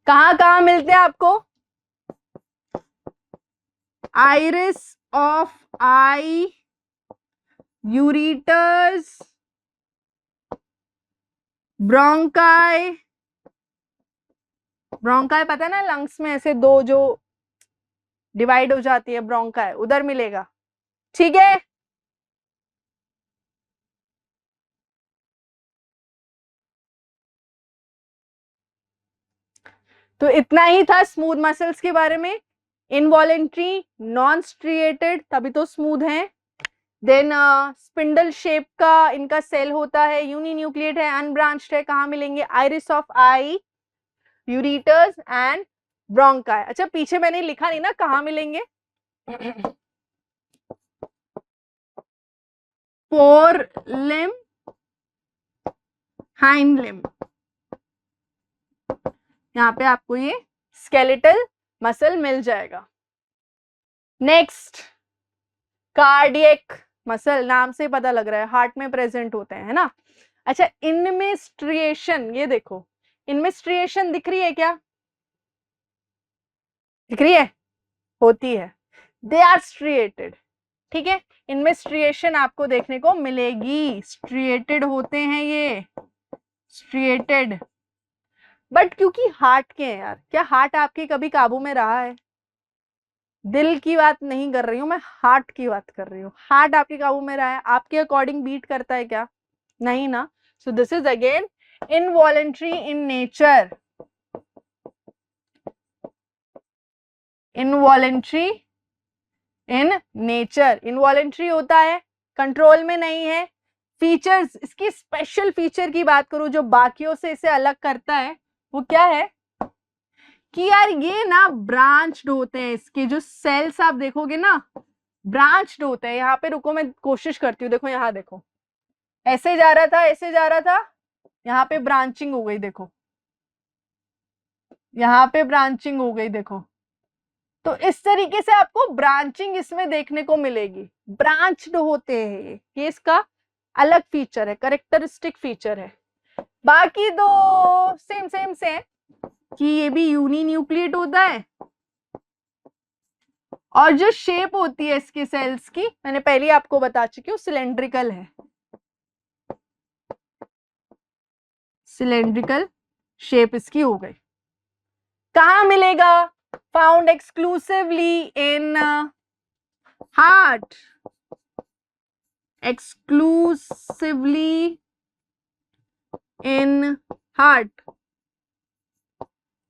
कहां कहां मिलते हैं आपको? Iris of I, ureters, bronchi, bronchi पता है ना, लंग्स में ऐसे दो जो डिवाइड हो जाती है, ब्रोंकाई, उधर मिलेगा, ठीक है। तो इतना ही था स्मूथ मसल्स के बारे में। इनवॉलेंट्री, नॉन स्ट्रिएटेड, तभी तो स्मूथ है। देन स्पिंडल शेप का इनका सेल होता है, यूनिन्यूक्लिएट है, अनब्रांच्ड है। कहाँ मिलेंगे? Iris of I, ureters and bronchi. अच्छा पीछे मैंने लिखा नहीं ना कहाँ मिलेंगे। फोर लिम, हाइंड लिम, यहाँ पे आपको ये स्केलेटल मसल मिल जाएगा। नेक्स्ट कार्डियक मसल, नाम से पता लग रहा है हार्ट में प्रेजेंट होते हैं, है ना। अच्छा इनमें स्ट्रिएशन, ये देखो इनमें स्ट्रिएशन दिख रही है क्या? दिख रही है? होती है, दे आर स्ट्रिएटेड, ठीक है। इनमें स्ट्रिएशन आपको देखने को मिलेगी, स्ट्रिएटेड होते हैं ये, स्ट्रिएटेड। बट क्योंकि हार्ट के हैं यार, क्या हार्ट आपके कभी काबू में रहा है? दिल की बात नहीं कर रही हूं मैं, हार्ट की बात कर रही हूँ। हार्ट आपके काबू में रहा है? आपके अकॉर्डिंग बीट करता है क्या? नहीं ना। So this is again involuntary in nature, involuntary in nature. Involuntary होता है, कंट्रोल में नहीं है। फीचर्स, इसकी स्पेशल फीचर की बात करूं जो बाकियों से इसे अलग करता है, वो क्या है कि यार ये ना ब्रांच्ड होते हैं, इसके जो सेल्स आप देखोगे ना ब्रांच्ड होते हैं। यहाँ पे रुको मैं कोशिश करती हूँ, देखो यहाँ देखो, ऐसे जा रहा था, ऐसे जा रहा था, यहाँ पे ब्रांचिंग हो गई, देखो यहाँ पे ब्रांचिंग हो गई, देखो। तो इस तरीके से आपको ब्रांचिंग इसमें देखने को मिलेगी, ब्रांच्ड होते हैं ये इसका अलग फीचर है, करेक्टरिस्टिक फीचर है। बाकी दो सेम सेम से है कि ये भी यूनिन्यूक्लिएट होता है, और जो शेप होती है इसके सेल्स की मैंने पहले आपको बता चुकी हूँ, सिलेंड्रिकल है, सिलेंड्रिकल शेप इसकी हो गई। कहां मिलेगा? Found exclusively in heart, exclusively in heart,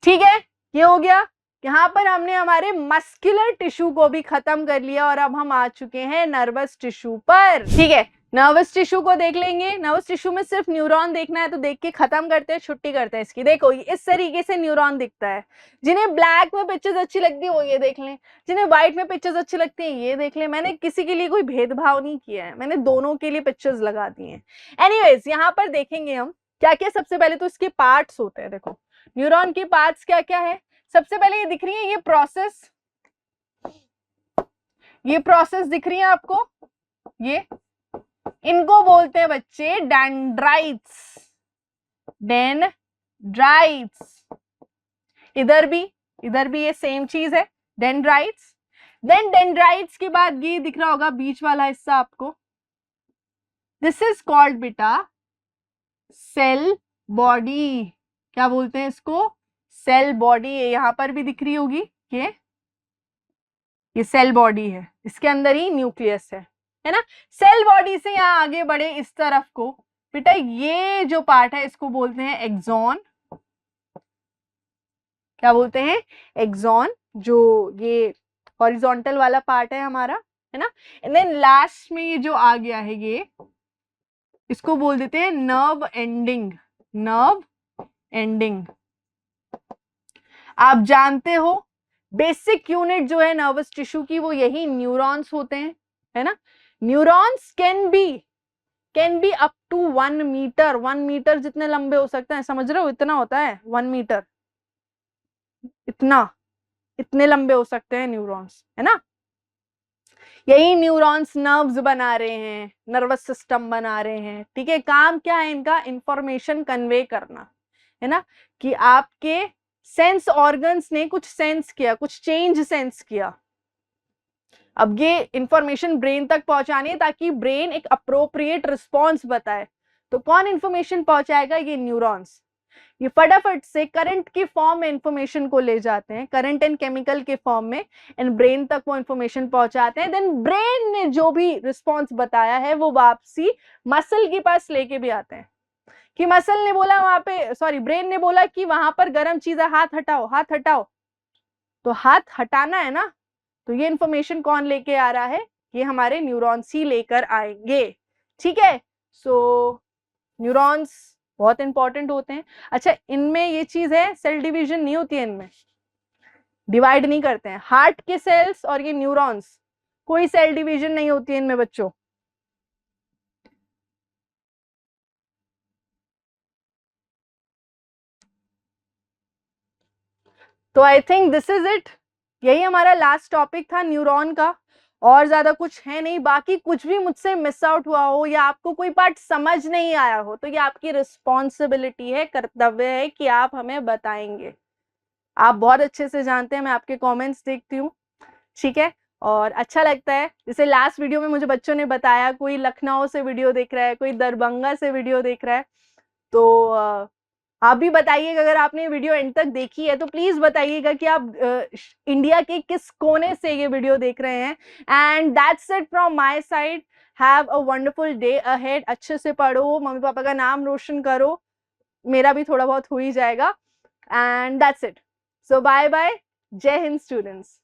ठीक है। ये हो गया। यहाँ पर हमने हमारे मस्कुलर टिश्यू को भी खत्म कर लिया और अब हम आ चुके हैं नर्वस टिश्यू पर, ठीक है। नर्वस टिश्यू को देख लेंगे। नर्वस टिश्यू में सिर्फ न्यूरॉन देखना है तो देख के खत्म करते हैं, छुट्टी करते हैं इसकी। देखो इस तरीके से न्यूरॉन दिखता है। जिन्हें ब्लैक में पिक्चर्स अच्छी लगती है वो ये देख लें, जिन्हें व्हाइट में पिक्चर्स अच्छी लगती है ये देख लें। मैंने किसी के लिए कोई भेदभाव नहीं किया है, मैंने दोनों के लिए पिक्चर्स लगा दी हैं। एनीवेज यहाँ पर देखेंगे हम क्या क्या। सबसे पहले तो इसके पार्ट्स होते हैं, देखो न्यूरॉन के पार्ट्स क्या क्या है। सबसे पहले ये दिख रही है, ये प्रोसेस दिख रही है आपको, ये इनको बोलते हैं बच्चे डेंड्राइट्स, डेंड्राइट्स। इधर भी ये सेम चीज है, डेंड्राइट्स। देन डेंड्राइट्स के बाद ये दिख रहा होगा बीच वाला हिस्सा आपको, दिस इज कॉल्ड बेटा सेल बॉडी। क्या बोलते हैं इसको? Cell body. यहाँ पर भी दिख रही होगी, ये सेल बॉडी है, इसके अंदर ही न्यूक्लियस है ना। सेल बॉडी से यहाँ आगे बढ़े इस तरफ को, बेटा ये जो पार्ट है इसको बोलते हैं एक्सॉन। क्या बोलते हैं? एक्सॉन। जो ये हॉरिजॉन्टल वाला पार्ट है हमारा, है ना। एंड देन लास्ट में ये जो आ गया है ये, इसको बोल देते हैं नर्व एंडिंग। नर्व एंडिंग, आप जानते हो बेसिक यूनिट जो है नर्वस टिश्यू की वो यही न्यूरॉन्स होते हैं, है ना। Neurons can be up to 1 metre, 1 metre जितने लंबे हो सकते हैं, समझ रहे हो, इतना होता है 1 मीटर, इतने लंबे हो सकते हैं न्यूरॉन्स, है ना। यही न्यूरॉन्स नर्व्स बना रहे हैं, नर्वस सिस्टम बना रहे हैं, ठीक है। काम क्या है इनका, इंफॉर्मेशन कन्वे करना, है ना, कि आपके सेंस ऑर्गन्स ने कुछ सेंस किया, कुछ चेंज सेंस किया, अब ये इंफॉर्मेशन ब्रेन तक पहुंचानी है ताकि ब्रेन एक अप्रोप्रिएट रिस्पॉन्स बताए। तो कौन इंफॉर्मेशन पहुंचाएगा, ये न्यूरॉन्स। ये फटाफट से करंट की फॉर्म में इंफॉर्मेशन को ले जाते हैं, करंट एंड केमिकल के फॉर्म में, एंड ब्रेन तक वो इंफॉर्मेशन पहुंचाते हैं। देन ब्रेन ने जो भी रिस्पॉन्स बताया है वो वापसी मसल के पास लेके भी आते हैं, कि मसल ने बोला वहां पे, सॉरी ब्रेन ने बोला कि वहां पर गर्म चीज है, हाथ हटाओ, हाथ हटाओ, तो हाथ हटाना है ना। तो ये इंफॉर्मेशन कौन लेके आ रहा है, ये हमारे न्यूरॉन्स ही लेकर आएंगे, ठीक है। सो न्यूरॉन्स बहुत इंपॉर्टेंट होते हैं। अच्छा, इनमें ये चीज है, सेल डिवीजन नहीं होती है, इनमें डिवाइड नहीं करते हैं। हार्ट के सेल्स और ये न्यूरॉन्स, कोई सेल डिवीजन नहीं होती है इनमें बच्चों। तो I think this is it, यही हमारा लास्ट टॉपिक था न्यूरॉन का, और ज्यादा कुछ है नहीं। बाकी कुछ भी मुझसे मिस आउट हुआ हो या आपको कोई पार्ट समझ नहीं आया हो तो ये आपकी रिस्पॉन्सिबिलिटी है, कर्तव्य है कि आप हमें बताएंगे। आप बहुत अच्छे से जानते हैं, मैं आपके कमेंट्स देखती हूँ, ठीक है। और अच्छा लगता है, जैसे लास्ट वीडियो में मुझे बच्चों ने बताया कोई लखनऊ से वीडियो देख रहा है, कोई दरभंगा से वीडियो देख रहा है, तो आप भी बताइएगा, अगर आपने वीडियो एंड तक देखी है तो प्लीज बताइएगा कि आप इंडिया के किस कोने से ये वीडियो देख रहे हैं। And that's it from my side, have a wonderful day ahead. अच्छे से पढ़ो, मम्मी पापा का नाम रोशन करो, मेरा भी थोड़ा बहुत हो ही जाएगा। And that's it, so bye bye, जय हिंद स्टूडेंट्स।